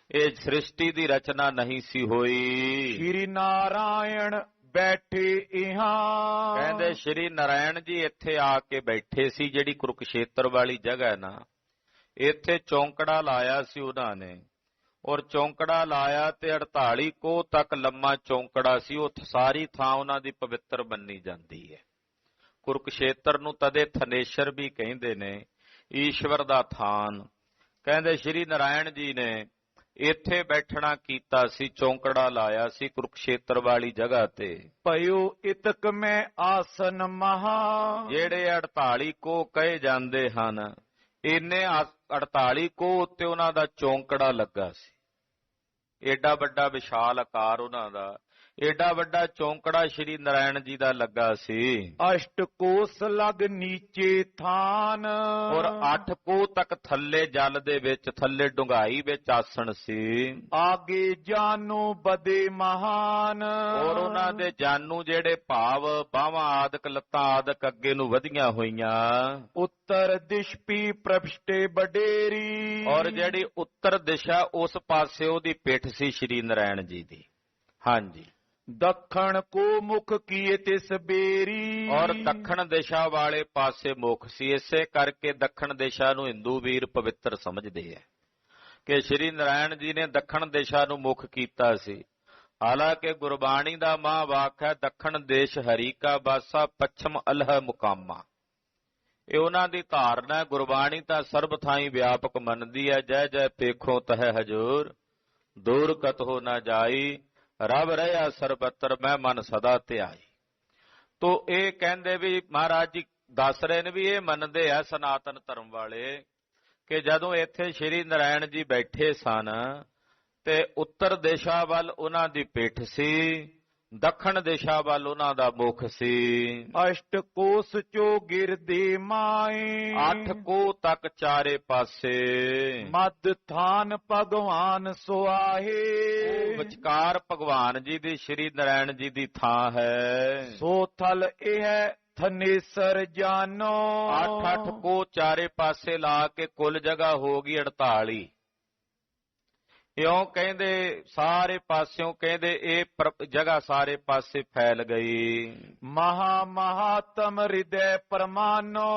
ਇਹ ਸ੍ਰਿਸ਼ਟੀ ਦੀ ਰਚਨਾ ਨਹੀਂ ਸੀ ਹੋਈ। ਸ਼੍ਰੀ ਨਾਰਾਇਣ ਬੈਠੇ ਇਹਾਂ, ਕਹਿੰਦੇ ਸ਼੍ਰੀ ਨਾਰਾਇਣ ਜੀ ਇੱਥੇ ਆ ਕੇ ਬੈਠੇ ਸੀ। ਜਿਹੜੀ ਕੁਰੂਕਸ਼ੇਤਰ ਵਾਲੀ ਜਗ੍ਹਾ ਹੈ ਨਾ, ਇੱਥੇ ਚੌਂਕੜਾ ਲਾਇਆ ਸੀ ਉਹਨਾਂ ਨੇ। ਔਰ ਚੌਂਕੜਾ ਲਾਇਆ ਤੇ 48 ਕੋਹ ਤੱਕ ਲੰਮਾ ਚੌਂਕੜਾ ਸੀ। ਉਹ ਸਾਰੀ ਥਾਂ ਉਹਨਾਂ ਦੀ ਪਵਿੱਤਰ ਮੰਨੀ ਜਾਂਦੀ ਹੈ। ਕੁਰੂਕਸ਼ੇਤਰ ਨੂੰ ਤਦੇ ਥਨੇਸ਼ਰ ਵੀ ਕਹਿੰਦੇ ਨੇ, ਈਸ਼ਵਰ ਦਾ ਥਾਨ। ਕਹਿੰਦੇ ਸ਼੍ਰੀ ਨਾਰਾਇਣ ਜੀ ਨੇ ਇੱਥੇ ਬੈਠਣਾ ਕੀਤਾ ਸੀ, ਚੌਂਕੜਾ ਲਾਇਆ ਸੀ ਕੁਰੂਕਸ਼ੇਤਰ ਵਾਲੀ ਜਗ੍ਹਾ ਤੇ। ਭਇਓ ਇਤਕ ਮੈਂ ਆਸਨ ਮਹਾ, ਜਿਹੜੇ 48 ਕੋਹ ਕਹੇ ਜਾਂਦੇ ਹਨ, ਇੰਨੇ 48 ਕੋਹ ਉੱਤੇ ਉਹਨਾਂ ਦਾ ਚੌਂਕੜਾ ਲੱਗਾ ਸੀ। ਏਡਾ ਵੱਡਾ ਵਿਸ਼ਾਲ ਆਕਾਰ ਉਹਨਾਂ ਦਾ, ਏਡਾ ਵੱਡਾ ਚੌਂਕੜਾ ਸ਼੍ਰੀ ਨਾਰਾਇਣ ਜੀ ਦਾ ਲੱਗਾ ਸੀ। ਅਸ਼ਟ ਕੋਸ ਲਗ ਨੀਚੇ ਥਾਨ, ਔਰ 8 ਕੋਹ ਤੱਕ ਥੱਲੇ ਜਲ ਦੇ ਵਿੱਚ, ਥੱਲੇ ਡੂੰਘਾਈ ਵਿੱਚ ਆਸਣ ਸੀ। ਆਗੇ ਜਾਨੂ ਬਦੇ ਮਹਾਨ, ਔਰ ਉਹਨਾਂ ਦੇ ਜਾਨੂ ਜਿਹੜੇ ਭਾਵ ਬਾਹਾਂ ਆਦਿਕ, ਲੱਤਾਂ ਆਦਿਕ ਅੱਗੇ ਨੂੰ ਵਧੀਆਂ ਹੋਈਆਂ। ਉੱਤਰ ਦਿਸ਼ ਪੀ ਪ੍ਰਭਸ਼ਟੇ ਬਡੇਰੀ, ਔਰ ਜਿਹੜੀ ਉੱਤਰ ਦਿਸ਼ਾ ਉਸ ਪਾਸੇ ਉਹਦੀ ਪਿੱਠ ਸੀ ਸ਼੍ਰੀ ਨਾਰਾਇਣ ਜੀ ਦੀ। ਹਾਂਜੀ। ਦੱਖਣ ਕੋ ਮੁਖ ਕੀਏ ਤਿਸ ਬੇਰੀ, ਔਰ ਦੱਖਣ ਦਿਸ਼ਾ ਵਾਲੇ ਪਾਸੇ ਮੁਖ ਸੀ। ਇਸੇ ਕਰਕੇ ਦੱਖਣ ਦਿਸ਼ਾ ਨੂੰ ਹਿੰਦੂ ਵੀਰ ਪਵਿੱਤਰ ਸਮਝਦੇ ਆ ਕਿ ਸ਼੍ਰੀ ਨਾਰਾਇਣ ਜੀ ਨੇ ਦੱਖਣ ਦਿਸ਼ਾ ਨੂੰ ਮੁਖ ਕੀਤਾ ਸੀ। ਹਾਲਾਂਕਿ ਗੁਰਬਾਣੀ ਦਾ ਮਹਾਂਵਾਕ ਹੈ, ਦੱਖਣ ਦੇਸ਼ ਹਰੀ ਕਾ ਬਾਸਾ, ਪੱਛਮ ਅਲਹ ਮੁਕਾਮਾ। ਇਹ ਉਹਨਾਂ ਦੀ ਧਾਰਨਾ। ਗੁਰਬਾਣੀ ਤਾਂ ਸਰਬ ਥਾਈਂ ਵਿਆਪਕ ਮੰਨਦੀ ਹੈ। ਜੈ ਜੈ ਪੇਖੋ ਤਹਿ ਹਜੂਰ, ਦੂਰ ਕਤਹੁ ਨਾ ਜਾਈ, ਰੱਬ ਰਹਿਆ ਸਰਬੱਤਰ ਮੈਂ ਮਨ ਸਦਾ ਧਿਆਈ। ਤੋ ਇਹ ਕਹਿੰਦੇ ਵੀ ਮਹਾਰਾਜ ਜੀ ਦੱਸ ਰਹੇ ਨੇ ਵੀ ਇਹ ਮੰਨਦੇ ਆ ਸਨਾਤਨ ਧਰਮ ਵਾਲੇ ਕਿ ਜਦੋਂ ਇੱਥੇ ਸ਼੍ਰੀ ਨਾਰਾਇਣ ਜੀ ਬੈਠੇ ਸਨ ਤੇ ਉੱਤਰ ਦਿਸ਼ਾ ਵੱਲ ਉਹਨਾਂ ਦੀ ਪਿੱਠ ਸੀ, ਦੱਖਣ ਦਿਸ਼ਾ ਵੱਲ ਉਹਨਾਂ ਦਾ ਮੁਖ ਸੀ। ਅਸ਼ਟ ਕੋਸ ਚੋ ਗਿਰਦੇ ਮਾਏ, 8 ਕੋਹ ਤੱਕ ਚਾਰੇ ਪਾਸੇ। ਮਦ ਥਾਨ ਭਗਵਾਨ ਸੁਆਹੇ, ਵਿਚਕਾਰ ਭਗਵਾਨ ਜੀ ਦੀ, ਸ਼੍ਰੀ ਨਾਰਾਇਣ ਜੀ ਦੀ ਥਾਂ ਹੈ। ਸੋ ਥਲ ਇਹ ਥਨੇਸਰ ਜਾਨੋ, 8 ਕੋਹ ਚਾਰੇ ਪਾਸੇ ਲਾ ਕੇ ਕੁੱਲ ਜਗ੍ਹਾ ਹੋ ਗਈ 48। ਇਉਂ ਕਹਿੰਦੇ ਸਾਰੇ ਪਾਸਿਓਂ, ਕਹਿੰਦੇ ਇਹ ਜਗ੍ਹਾ ਸਾਰੇ ਪਾਸੇ ਫੈਲ ਗਈ। ਮਹਾ ਮਹਾਤਮ ਹਿਰਦੈ ਪਰਮਾਨੋ,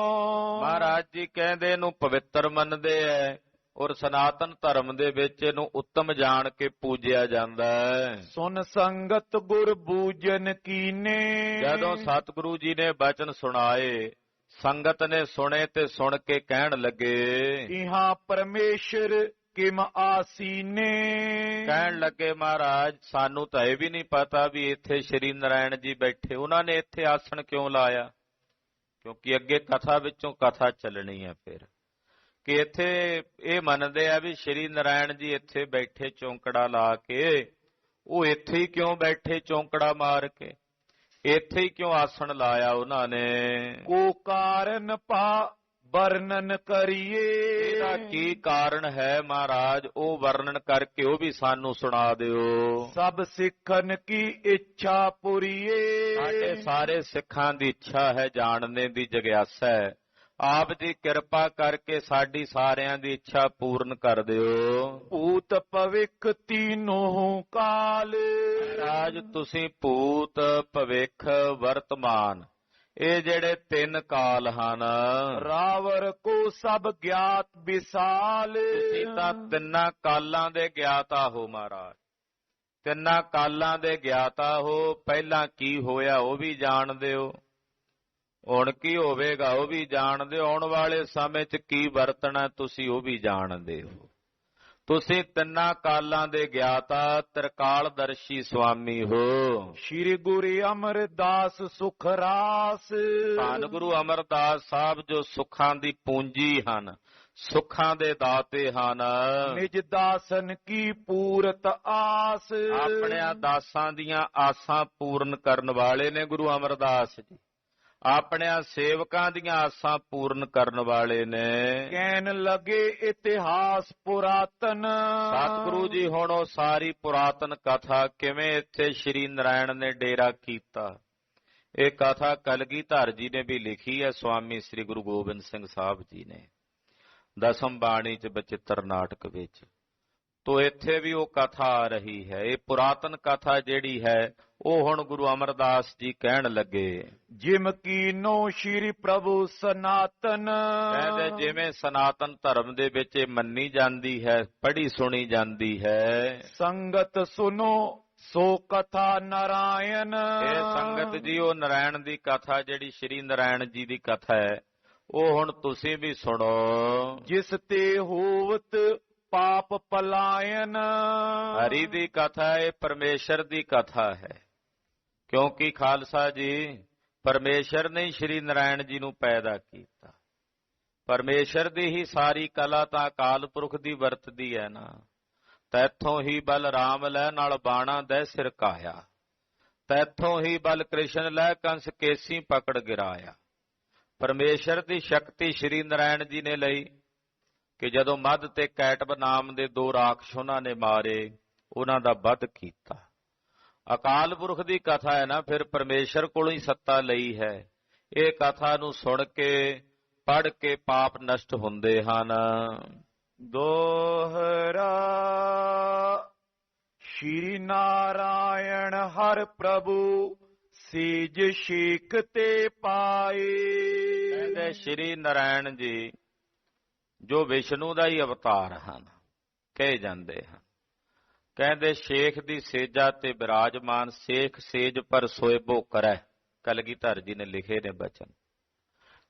ਮਹਾਰਾਜ ਜੀ ਕਹਿੰਦੇ ਇਹਨੂੰ ਪਵਿੱਤਰ ਮੰਨਦੇ ਐ ਔਰ ਸਨਾਤਨ ਧਰਮ ਦੇ ਵਿੱਚ ਇਹਨੂੰ ਉੱਤਮ ਜਾਣ ਕੇ ਪੂਜਿਆ ਜਾਂਦਾ ਹੈ। ਸੁਨ ਸੰਗਤ ਗੁਰ ਬੂਜਨ ਕੀਨੇ, ਜਦੋਂ ਸਤਿਗੁਰੂ ਜੀ ਨੇ ਬਚਨ ਸੁਣਾਏ, ਸੰਗਤ ਨੇ ਸੁਣੇ ਤੇ ਸੁਣ ਕੇ ਕਹਿਣ ਲੱਗੇ, ਇਹਾਂ ਪਰਮੇਸ਼ਰ ਕਿਮ ਆਸੀਨੇ। ਕਹਿਣ ਲੱਗੇ ਮਹਾਰਾਜ ਸਾਨੂੰ ਤਾਂ ਇਹ ਵੀ ਨਹੀਂ ਪਤਾ ਵੀ ਇੱਥੇ ਸ਼੍ਰੀ ਨਾਰਾਇਣ ਜੀ ਬੈਠੇ। ਉਹਨਾਂ ਨੇ ਇੱਥੇ ਆਸਣ ਕਿਉਂ ਲਾਇਆ? ਕਿਉਂਕਿ ਅੱਗੇ ਕਥਾ ਵਿੱਚੋਂ ਕਥਾ ਚੱਲਣੀ ਹੈ ਫਿਰ, ਕਿ ਇੱਥੇ ਇਹ ਮੰਨਦੇ ਆ ਵੀ ਸ਼੍ਰੀ ਨਾਰਾਇਣ ਜੀ ਇੱਥੇ ਬੈਠੇ ਚੌਂਕੜਾ ਲਾ ਕੇ। ਉਹ ਇੱਥੇ ਹੀ ਕਿਉਂ ਬੈਠੇ ਚੌਂਕੜਾ ਮਾਰ ਕੇ? ਇੱਥੇ ਹੀ ਕਿਉਂ ਆਸਣ ਲਾਇਆ ਉਹਨਾਂ ਨੇ? ਕੋ ਕਾਰਨ ਪਾ ਵਰਣਨ ਕਰੀਏ, ਇਹਦਾ ਕੀ ਕਾਰਨ ਹੈ ਮਹਾਰਾਜ? ਉਹ ਵਰਣਨ ਕਰਕੇ ਉਹ ਵੀ ਸਾਨੂੰ ਸੁਣਾ ਦਿਓ। ਸਭ ਸਿੱਖਨ ਕੀ ਇੱਛਾ ਪੁਰੀਏ, ਸਾਡੇ ਸਾਰੇ ਸਿੱਖਾਂ ਦੀ ਇੱਛਾ ਹੈ, ਜਾਣਨੇ ਦੀ ਜਗਿਆਸਾ ਹੈ। ਆਪ ਜੀ ਕਿਰਪਾ ਕਰਕੇ ਸਾਡੀ ਸਾਰਿਆਂ ਦੀ ਇੱਛਾ ਪੂਰਨ ਕਰ ਦਿਓ। ਭੂਤ ਭਵਿਖ ਤੀਨੋਂ ਕਾਲ, ਮਹਾਰਾਜ ਤੁਸੀਂ ਭੂਤ ਭਵਿਖ ਵਰਤਮਾਨ ਇਹ ਜਿਹੜੇ 3 ਕਾਲ ਹਨ, ਰਾਵਰ ਕੋ ਸਭ ਗਿਆਤ ਵਿਸਾਲ। ਤੁਸੀਂ ਤਾਂ 3 ਕਾਲਾਂ ਦੇ ਗਿਆਤਾ ਹੋ ਮਹਾਰਾਜ, 3 ਕਾਲਾਂ ਦੇ ਗਿਆਤਾ ਹੋ। ਪਹਿਲਾਂ ਕੀ ਹੋਇਆ ਉਹ ਵੀ ਜਾਣਦੇ ਹੋ, ਹੁਣ ਕੀ ਹੋਵੇਗਾ ਉਹ ਵੀ ਜਾਣਦੇ ਹੋ, ਆਉਣ ਵਾਲੇ ਸਮੇਂ 'ਚ ਕੀ ਵਰਤਣਾ ਤੁਸੀਂ ਉਹ ਵੀ ਜਾਣਦੇ ਹੋ। ਤੁਸੀਂ 3 ਕਾਲਾਂ ਦੇ ਗਿਆਤਾ, ਤ੍ਰਿਕਾਲਦਰਸ਼ੀ ਸੁਆਮੀ ਹੋ। ਸ਼੍ਰੀ ਗੁਰੂ ਅਮਰਦਾਸ ਸੁਖ ਰਾਸ, ਧੰਨ ਗੁਰੂ ਅਮਰਦਾਸ ਸਾਹਿਬ ਜੋ ਸੁੱਖਾਂ ਦੀ ਪੂੰਜੀ ਹਨ, ਸੁੱਖਾਂ ਦੇ ਦਾਤੇ ਹਨ। ਨਿਜ ਦਾਸਨ ਕੀ ਪੂਰਤ ਆਸ, ਆਪਣਿਆਂ ਦਾਸਾਂ ਦੀਆਂ ਆਸਾਂ ਪੂਰਨ ਕਰਨ ਵਾਲੇ ਨੇ ਗੁਰੂ ਅਮਰਦਾਸ ਜੀ। ਆਪਣਿਆਂ ਸੇਵਕਾਂ ਦੀਆਂ ਆਸਾਂ ਪੂਰਨ ਕਰਨ ਵਾਲੇ ਨੇ। ਕਹਿਣ ਲੱਗੇ ਇਤਿਹਾਸ ਪੁਰਾਤਨ, ਸਤਿਗੁਰੂ ਜੀ ਹੁਣ ਉਹ ਸਾਰੀ ਪੁਰਾਤਨ ਕਥਾ ਕਿਵੇਂ ਇੱਥੇ ਸ਼੍ਰੀ ਨਾਰਾਇਣ ਨੇ ਡੇਰਾ ਕੀਤਾ, ਇਹ ਕਥਾ ਕਲਗੀਧਰ ਜੀ ਨੇ ਵੀ ਲਿਖੀ ਹੈ, ਸੁਆਮੀ ਸ੍ਰੀ ਗੁਰੂ ਗੋਬਿੰਦ ਸਿੰਘ ਸਾਹਿਬ ਜੀ ਨੇ ਦਸਮ ਬਾਣੀ 'ਚ ਬਚਿੱਤਰ ਨਾਟਕ ਵਿੱਚ। ਤੋ ਇੱਥੇ ਵੀ ਉਹ ਕਥਾ ਆ ਰਹੀ ਹੈ। ਇਹ ਪੁਰਾਤਨ ਕਥਾ ਜਿਹੜੀ ਹੈ ਉਹ ਹੁਣ ਗੁਰੂ ਅਮਰਦਾਸ ਜੀ ਕਹਿਣ ਲੱਗੇ। ਜਿਮ ਕੀਨੋ ਸ਼੍ਰੀ ਪ੍ਰਭੂ ਸਨਾਤਨ, ਕਹਿੰਦੇ ਜਿਵੇਂ ਸਨਾਤਨ ਧਰਮ ਦੇ ਵਿੱਚ ਇਹ ਮੰਨੀ ਜਾਂਦੀ ਹੈ, ਪੜ੍ਹੀ ਸੁਣੀ ਜਾਂਦੀ ਹੈ। ਸੰਗਤ ਸੁਨੋ ਸੋ ਕਥਾ ਨਾਰਾਇਣ, ਇਹ ਸੰਗਤ ਜੀ ਉਹ ਨਾਰਾਇਣ ਦੀ ਕਥਾ ਜਿਹੜੀ ਸ਼੍ਰੀ ਨਾਰਾਇਣ ਜੀ ਦੀ ਕਥਾ ਹੈ ਉਹ ਹੁਣ ਤੁਸੀਂ ਵੀ ਸੁਣੋ। ਜਿਸ ਤੇ ਹੋਵਤ ਪਾਪ ਪਲਾਇਨ, ਹਰੀ ਦੀ ਕਥਾ ਇਹ ਪਰਮੇਸ਼ਰ ਦੀ ਕਥਾ ਹੈ, ਕਿਉਂਕਿ ਖਾਲਸਾ ਜੀ ਪਰਮੇਸ਼ਰ ਨੇ ਸ਼੍ਰੀ ਨਾਰਾਇਣ ਜੀ ਨੂੰ ਪੈਦਾ ਕੀਤਾ। ਪਰਮੇਸ਼ਰ ਦੀ ਹੀ ਸਾਰੀ ਕਲਾ ਤਾਂ ਅਕਾਲ ਪੁਰਖ ਦੀ ਵਰਤਦੀ ਹੈ ਨਾ। ਤੈਥੋਂ ਹੀ ਬਲ ਰਾਮ ਲੈ ਨਾਲ ਬਾਣਾ ਦੇ ਸਿਰ ਕਾਇਆ, ਤੈਥੋਂ ਹੀ ਬਲ ਕ੍ਰਿਸ਼ਨ ਲੈ ਕੰਸ ਕੇਸੀ ਪਕੜ ਗਿਰਾਇਆ। ਪਰਮੇਸ਼ਰ ਦੀ ਸ਼ਕਤੀ ਸ਼੍ਰੀ ਨਾਰਾਇਣ ਜੀ ਨੇ ਲਈ ਕਿ ਜਦੋਂ ਮੱਧ ਤੇ ਕੈਟਬ ਨਾਮ ਦੇ ਦੋ ਰਾਖਸ਼ ਉਹਨਾਂ ਨੇ ਮਾਰੇ, ਉਹਨਾਂ ਦਾ ਵੱਧ ਕੀਤਾ। ਅਕਾਲ ਪੁਰਖ ਦੀ ਕਥਾ ਹੈ ਨਾ, ਫਿਰ ਪਰਮੇਸ਼ਰ ਕੋਲੋਂ ਹੀ ਸੱਤਾ ਲਈ ਹੈ। ਇਹ ਕਥਾ ਨੂੰ ਸੁਣ ਕੇ ਪੜ੍ਹ ਕੇ ਪਾਪ ਨਸ਼ਟ ਹੁੰਦੇ ਹਨ। ਦੋਹਰਾ ਸ਼੍ਰੀ ਨਾਰਾਇਣ ਹਰ ਪ੍ਰਭੂ ਸੀਜ ਸ਼ੀਕ ਤੇ ਪਾਏ। ਕਹਿੰਦੇ ਸ਼੍ਰੀ ਨਾਰਾਇਣ ਜੀ ਜੋ ਵਿਸ਼ਨੂੰ ਦਾ ਹੀ ਅਵਤਾਰ ਹਨ ਕਹੇ ਜਾਂਦੇ ਹਨ। ਕਹਿੰਦੇ ਸ਼ੇਖ ਦੀ ਸੇਜਾ ਤੇ ਬਿਰਾਜਮਾਨ, ਸੇਖ ਸੇਜ ਪਰ ਸੋਇਬੋ ਕਰੈ। ਕਲਗੀਧਰ ਜੀ ਨੇ ਲਿਖੇ ਨੇ ਬਚਨ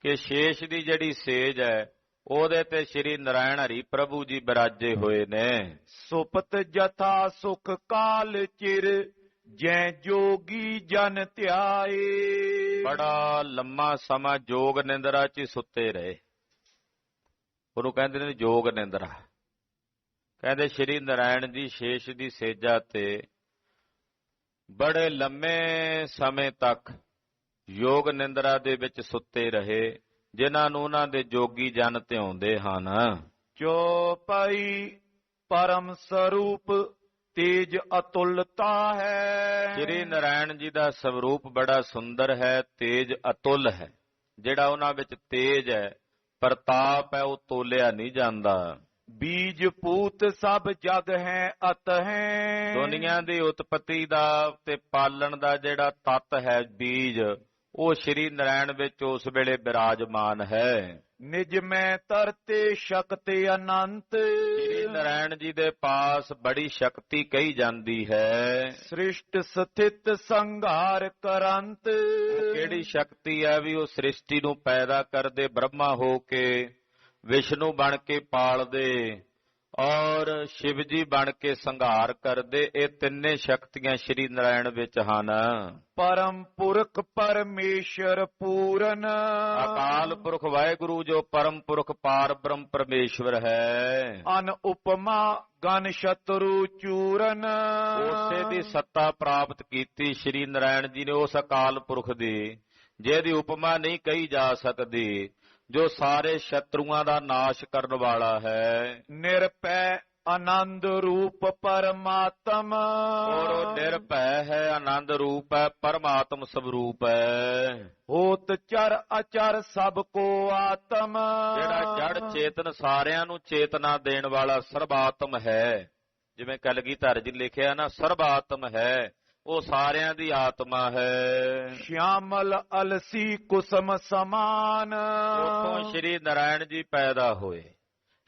ਕਿ ਸ਼ੇਸ਼ ਦੀ ਜਿਹੜੀ ਸੇਜ ਹੈ ਉਹਦੇ ਤੇ ਸ਼੍ਰੀ ਨਾਰਾਇਣ ਹਰੀ ਪ੍ਰਭੂ ਜੀ ਬਿਰਾਜੇ ਹੋਏ ਨੇ। ਸੁਪਤ ਜਥਾ ਸੁਖ ਕਾਲ ਚਿਰ ਜੈ ਜੋਗੀ ਜਨ ਧਿਆਏ। ਬੜਾ ਲੰਮਾ ਸਮਾਂ ਜੋਗ ਨਿੰਦਰਾ 'ਚ ਸੁੱਤੇ ਰਹੇ, ਉਹਨੂੰ ਕਹਿੰਦੇ ਨੇ ਜੋਗ ਨਿੰਦਰਾ। ਕਹਿੰਦੇ ਸ਼੍ਰੀ ਨਾਰਾਇਣ ਜੀ ਸ਼ੇਸ਼ ਦੀ ਸੇਜਾ ਤੇ ਬੜੇ ਲੰਮੇ ਸਮੇਂ ਤੱਕ ਯੋਗ ਨਿੰਦਰਾ ਦੇ ਵਿੱਚ ਸੁੱਤੇ ਰਹੇ, ਜਿਨ੍ਹਾਂ ਨੂੰ ਉਹਨਾਂ ਦੇ ਜੋਗੀ ਜਨ ਧਿਆਉਂਦੇ ਹਨ। ਚੌਪਈ ਪਰਮ ਸਰੂਪ ਤੇਜ ਅਤੁਲਤਾ ਹੈ। ਸ਼੍ਰੀ ਨਾਰਾਇਣ ਜੀ ਦਾ ਸਰੂਪ ਬੜਾ ਸੁੰਦਰ ਹੈ, ਤੇਜ ਅਤੁੱਲ ਹੈ। ਜਿਹੜਾ ਉਹਨਾਂ ਵਿੱਚ ਤੇਜ ਹੈ, ਪ੍ਰਤਾਪ ਹੈ, ਉਹ ਤੋਲਿਆ ਨਹੀਂ ਜਾਂਦਾ। ਬੀਜ ਪੂਤ ਸਭ ਜਗ ਹੈ ਅਤ ਹੈ। ਦੁਨੀਆ ਦੀ ਉਤਪਤੀ ਦਾ ਤੇ ਪਾਲਣ ਦਾ ਜਿਹੜਾ ਤੱਤ ਹੈ ਬੀਜ, ਉਹ ਸ਼੍ਰੀ ਨਾਰਾਇਣ ਵਿੱਚ ਉਸ ਵੇਲੇ ਬਿਰਾਜਮਾਨ ਹੈ। ਨਿਜ ਮੈਂ ਤਰਤੇ ਸ਼ਕਤੀ ਅਨੰਤ। ਸ਼੍ਰੀ ਨਾਰਾਇਣ ਜੀ ਦੇ ਪਾਸ ਬੜੀ ਸ਼ਕਤੀ ਕਹੀ ਜਾਂਦੀ ਹੈ। ਸ੍ਰਿਸ਼ਟ ਸਥਿਤ ਸੰਘਾਰ ਕਰੰਤ। ਕਿਹੜੀ ਸ਼ਕਤੀ ਹੈ ਵੀ ਉਹ ਸ੍ਰਿਸ਼ਟੀ ਨੂੰ ਪੈਦਾ ਕਰਦੇ, ਬ੍ਰਹਮਾ ਹੋ ਕੇ ਵਿਸ਼ਨੂੰ ਬਣ ਕੇ ਪਾਲਦੇ ਔਰ ਸ਼ਿਵ ਜੀ ਬਣ ਕੇ ਸੰਘਾਰ ਕਰਦੇ। ਇਹ ਤਿੰਨੇ ਸ਼ਕਤੀਆਂ ਸ਼੍ਰੀ ਨਾਰਾਇਣ ਵਿੱਚ ਹਨ। ਪਰਮ ਪੁਰਖ ਪਰਮੇਸ਼ਰ ਪੂਰਨ। ਅਕਾਲ ਪੁਰਖ ਵਾਹਿਗੁਰੂ ਜੋ ਪਰਮ ਪੁਰਖ ਪਾਰ ਬ੍ਰਹਮ ਪਰਮੇਸ਼ਵਰ ਹੈ। ਅਨ ਉਪਮਾ ਗਨ ਸ਼ਤਰੂ ਚੂਰਨ। ਉਸੇ ਦੀ ਸੱਤਾ ਪ੍ਰਾਪਤ ਕੀਤੀ ਸ਼੍ਰੀ ਨਾਰਾਇਣ ਜੀ ਨੇ, ਉਸ ਅਕਾਲ ਪੁਰਖ ਦੀ ਜਿਹਦੀ ਉਪਮਾ ਨਹੀਂ ਕਹੀ ਜਾ ਸਕਦੀ, ਜੋ ਸਾਰੇ ਸ਼ਤਰੂਆਂ ਦਾ ਨਾਸ਼ ਕਰਨ ਵਾਲਾ ਹੈ। ਨਿਰਭੈ ਆਨੰਦ ਰੂਪ ਪਰਮਾਤਮ। ਔਰ ਉਹ ਨਿਰਭੈ ਹੈ, ਆਨੰਦ ਰੂਪ ਹੈ, ਪਰਮਾਤਮ ਸਵਰੂਪ ਹੈ। ਹੋਤ ਚਰ ਅਚਰ ਸਭ ਕੋ ਆਤਮ। ਜਿਹੜਾ ਜੜ ਚੇਤਨ ਸਾਰਿਆਂ ਨੂੰ ਚੇਤਨਾ ਦੇਣ ਵਾਲਾ ਸਰਬਾਤਮ ਹੈ। ਜਿਵੇਂ ਕਲਗੀਧਰ ਜੀ ਲਿਖਿਆ ਨਾ, ਸਰਬਾਤਮ ਹੈ, ਉਹ ਸਾਰਿਆਂ ਦੀ ਆਤਮਾ ਹੈ। ਸ਼ਿਆਮਲ ਅਲਸੀ ਕੁਸਮ ਸਮਾਨ। ਉਤੋਂ ਸ਼੍ਰੀ ਨਾਰਾਇਣ ਜੀ ਪੈਦਾ ਹੋਏ।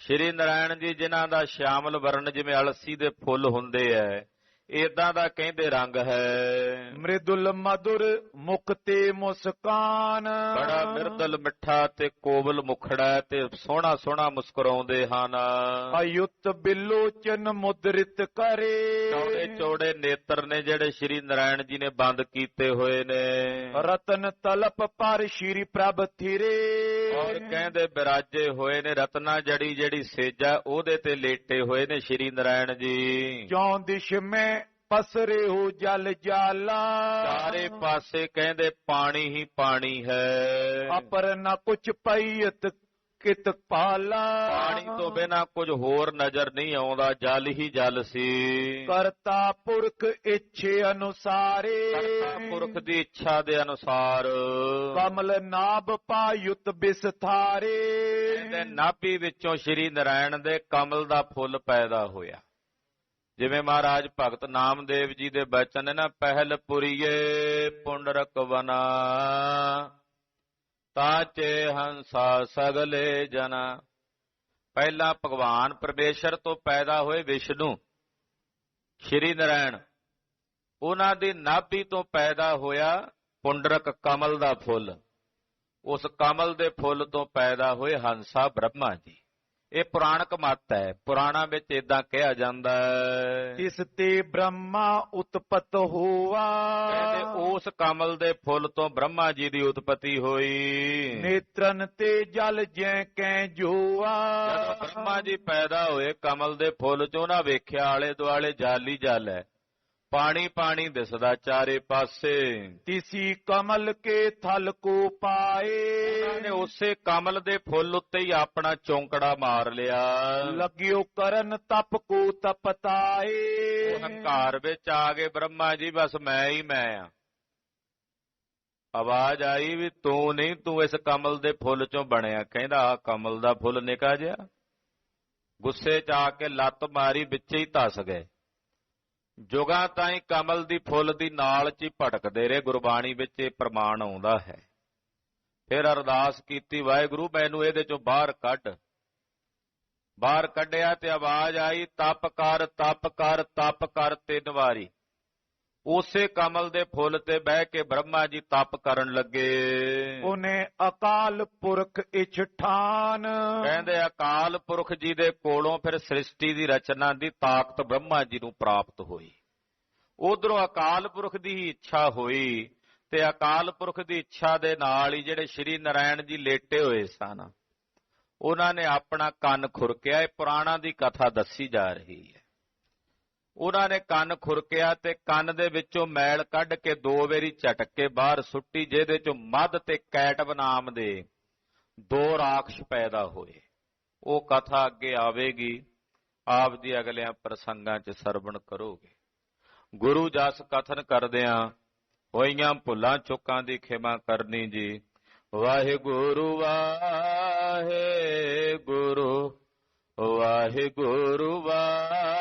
ਸ਼੍ਰੀ ਨਾਰਾਇਣ ਜੀ ਜਿਨ੍ਹਾਂ ਦਾ ਸ਼ਿਆਮਲ ਵਰਨ ਜਿਵੇਂ ਅਲਸੀ ਦੇ ਫੁੱਲ ਹੁੰਦੇ ਐ, ਏਦਾਂ ਦਾ ਕਹਿੰਦੇ ਰੰਗ ਹੈ। ਮ੍ਰਿਦੁਲ ਮధుਰ ਮੁਖ ਤੇ ਮੁਸਕਾਨ। ਬੜਾ ਮਿਰਦਲ ਮਿੱਠਾ ਤੇ ਕੋਵਲ ਮੁਖੜਾ ਤੇ ਸੋਹਣਾ ਸੋਹਣਾ ਮੁਸਕਰਾਉਂਦੇ ਹਨ। ਅਯੁੱਤ ਬਿਲੋਚਨ ਮੁਦਰਿਤ ਕਰੇ। ਚੌੜੇ ਚੌੜੇ ਨੇਤਰ ਨੇ ਜਿਹੜੇ ਸ਼੍ਰੀ ਨਾਰਾਇਣ ਜੀ ਨੇ ਬੰਦ ਕੀਤੇ ਹੋਏ ਨੇ। ਰਤਨ ਤਲਪ ਪਰ ਸ਼੍ਰੀ ਪ੍ਰਭ ਥਿਰੇ। ਔਰ ਕਹਿੰਦੇ ਬਿਰਾਜੇ ਹੋਏ ਨੇ, ਰਤਨਾ ਜੜੀ ਜਿਹੜੀ ਸੇਜਾ ਉਹਦੇ ਤੇ ਲੇਟੇ ਹੋਏ ਨੇ ਸ਼੍ਰੀ ਨਾਰਾਇਣ ਜੀ। ਚੌਂ ਦਿਸ਼ ਮੈਂ ਪਸਰੇ ਹੋ ਜਲ ਜਾਲਾ। ਚਾਰੇ ਪਾਸੇ ਕਹਿੰਦੇ ਪਾਣੀ ਹੀ ਪਾਣੀ ਹੈ। ਅਪਰ ਨ ਕੁਛ ਪਈਤ ਕਿਤ ਪਾਲਾ। ਪਾਣੀ ਤੋਂ ਬਿਨਾ ਕੁਝ ਹੋਰ ਨਜ਼ਰ ਨਹੀਂ ਆਉਂਦਾ, ਜਲ ਹੀ ਜਲ ਸੀ। ਕਰਤਾ ਪੁਰਖ ਇੱਛੇ ਅਨੁਸਾਰੇ। ਕਰਤਾ ਪੁਰਖ ਦੀ ਇੱਛਾ ਦੇ ਅਨੁਸਾਰ। ਕਮਲ ਨਾਭ ਪਾਯੁਤ ਬਿਸਥਾਰੇ। ਕਹਿੰਦੇ ਨਾਭੀ ਵਿੱਚੋਂ ਸ਼੍ਰੀ ਨਾਰਾਇਣ ਦੇ ਕਮਲ ਦਾ ਫੁੱਲ ਪੈਦਾ ਹੋਇਆ। ਜਿਵੇਂ ਮਹਾਰਾਜ ਭਗਤ ਨਾਮਦੇਵ ਜੀ ਦੇ ਬਚਨ ਨੇ ਨਾ, ਪਹਿਲ ਪੁਰੀਏ ਪੁੰਡਰਕ ਵਨਾ ਤਾਚੇ ਹੰਸਾ ਸਗਲੇ ਜਨਾ। ਪਹਿਲਾਂ ਭਗਵਾਨ ਪਰਮੇਸ਼ਰ ਤੋਂ ਪੈਦਾ ਹੋਏ ਵਿਸ਼ਨੂੰ ਸ਼੍ਰੀ ਨਾਰਾਇਣ, ਉਹਨਾਂ ਦੀ ਨਾਭੀ ਤੋਂ ਪੈਦਾ ਹੋਇਆ ਪੁੰਡਰਕ ਕਮਲ ਦਾ ਫੁੱਲ। ਉਸ ਕਮਲ ਦੇ ਫੁੱਲ ਤੋਂ ਪੈਦਾ ਹੋਏ ਹੰਸਾ ਬ੍ਰਹਮਾ ਜੀ। ਇਹ ਪੁਰਾਣਕ ਮੱਤ ਹੈ, ਪੁਰਾਣਾ ਵਿੱਚ ਏਦਾਂ ਕਿਹਾ ਜਾਂਦਾ ਹੈ। ਇਸ ਤੇ ਬ੍ਰਹਮਾ ਉਤਪਤ ਹੋਆ, ਕਹਿੰਦੇ ਉਸ ਕਮਲ ਦੇ ਫੁੱਲ ਤੋਂ ਬ੍ਰਹਮਾ ਜੀ ਦੀ ਉਤਪਤੀ ਹੋਈ। ਨੇਤਰਨ ਤੇ ਜਲ ਜੈ ਕੈ ਜੋਆ। ਜਦੋਂ ਬ੍ਰਹਮਾ ਜੀ ਪੈਦਾ ਹੋਏ ਕਮਲ ਦੇ ਫੁੱਲ ਚੋਂ ਨਾ ਵੇਖਿਆ ਆਲੇ ਦੁਆਲੇ ਜਲ ਹੀ ਜਲ ਹੈ, ਪਾਣੀ ਪਾਣੀ ਦਿਸਦਾ ਚਾਰੇ ਪਾਸੇ। ਤਿਸੀ ਕਮਲ ਕੇ ਥਲ ਕੋ ਪਾਏ, ਉਹਨਾਂ ਨੇ ਉਸੇ ਕਮਲ ਦੇ ਫੁੱਲ ਉੱਤੇ ਹੀ ਆਪਣਾ ਚੌਂਕੜਾ ਮਾਰ ਲਿਆ। ਲੱਗਿਓ ਕਰਨ ਤਪ ਕੋ ਤਪਤਾਏ। ਹੰਕਾਰ ਵਿੱਚ ਆ ਗਏ ਬ੍ਰਹਮਾ ਜੀ, ਬਸ ਮੈਂ ਹੀ ਮੈਂ ਆ। ਆਵਾਜ਼ ਆਈ ਵੀ ਤੂੰ ਨਹੀਂ, ਤੂੰ ਇਸ ਕਮਲ ਦੇ ਫੁੱਲ ਚੋਂ ਬਣਿਆ। ਕਹਿੰਦਾ ਆ ਕਮਲ ਦਾ ਫੁੱਲ ਨਿਕਾ ਜਿਹਾ। ਗੁੱਸੇ ਚ ਆ ਕੇ ਲੱਤ ਮਾਰੀ, ਵਿੱਚੇ ਹੀ ਧਸ ਗਏ। ਜੁਗਾਂ ਤਾਈਂ ਕਮਲ ਦੀ ਫੁੱਲ ਦੀ ਨਾਲ ਚ ਹੀ ਭਟਕਦੇ ਰਹੇ। ਗੁਰਬਾਣੀ ਵਿੱਚ ਇਹ ਪ੍ਰਮਾਣ ਆਉਂਦਾ ਹੈ। ਫਿਰ ਅਰਦਾਸ ਕੀਤੀ, ਵਾਹਿਗੁਰੂ ਮੈਨੂੰ ਇਹਦੇ ਚੋਂ ਬਾਹਰ ਕੱਢ। ਬਾਹਰ ਕੱਢਿਆ ਤੇ ਆਵਾਜ਼ ਆਈ, ਤਪ ਕਰ ਤਪ ਕਰ ਤਪ ਕਰ 3 ਵਾਰੀ। ਉਸੇ ਕਮਲ ਦੇ ਫੁੱਲ ਤੇ ਬਹਿ ਕੇ ਬ੍ਰਹਮਾ ਜੀ ਤਪ ਕਰਨ ਲੱਗੇ। ਉਹਨੇ ਅਕਾਲ ਪੁਰਖ ਇਛ ਠਾਨ, ਕਹਿੰਦੇ ਅਕਾਲ ਪੁਰਖ ਜੀ ਦੇ ਕੋਲੋਂ ਫਿਰ ਸ੍ਰਿਸ਼ਟੀ ਦੀ ਰਚਨਾ ਦੀ ਤਾਕਤ ਬ੍ਰਹਮਾ ਜੀ ਨੂੰ ਪ੍ਰਾਪਤ ਹੋਈ। ਉਧਰੋਂ ਅਕਾਲ ਪੁਰਖ ਦੀ ਹੀ ਇੱਛਾ ਹੋਈ ਤੇ ਅਕਾਲ ਪੁਰਖ ਦੀ ਇੱਛਾ ਦੇ ਨਾਲ ਹੀ ਜਿਹੜੇ ਸ਼੍ਰੀ ਨਾਰਾਇਣ ਜੀ ਲੇਟੇ ਹੋਏ ਸਨ, ਉਹਨਾਂ ਨੇ ਆਪਣਾ ਕੰਨ ਖੁਰਕਿਆ। ਇਹ ਪੁਰਾਣਾ ਦੀ ਕਥਾ ਦੱਸੀ ਜਾ ਰਹੀ ਹੈ। ਉਹਨਾਂ ਨੇ ਕੰਨ ਖੁਰਕਿਆ ਤੇ ਕੰਨ ਦੇ ਵਿੱਚੋਂ ਮੈਲ ਕੱਢ ਕੇ 2 ਵਾਰੀ ਝਟਕ ਕੇ ਬਾਹਰ ਸੁੱਟੀ, ਜਿਹਦੇ ਚੋਂ ਮੱਧ ਤੇ ਕੈਟਵ ਨਾਮ ਦੇ 2 ਰਾਖਸ਼ ਪੈਦਾ ਹੋਏ। ਉਹ ਕਥਾ ਅੱਗੇ ਆਵੇਗੀ, ਆਪ ਜੀ ਅਗਲਿਆਂ ਪ੍ਰਸੰਗਾਂ 'ਚ ਸਰਵਣ ਕਰੋਗੇ। ਗੁਰੂ ਜਸ ਕਥਨ ਕਰਦਿਆਂ ਹੋਈਆਂ ਭੁੱਲਾਂ ਚੁੱਕਾਂ ਦੀ ਖਿਮਾ ਕਰਨੀ ਜੀ। ਵਾਹਿਗੁਰੂ ਵਾਹਿਗੁਰੂ ਵਾਹਿਗੁਰੂ ਵਾਹਿਗੁਰੂ।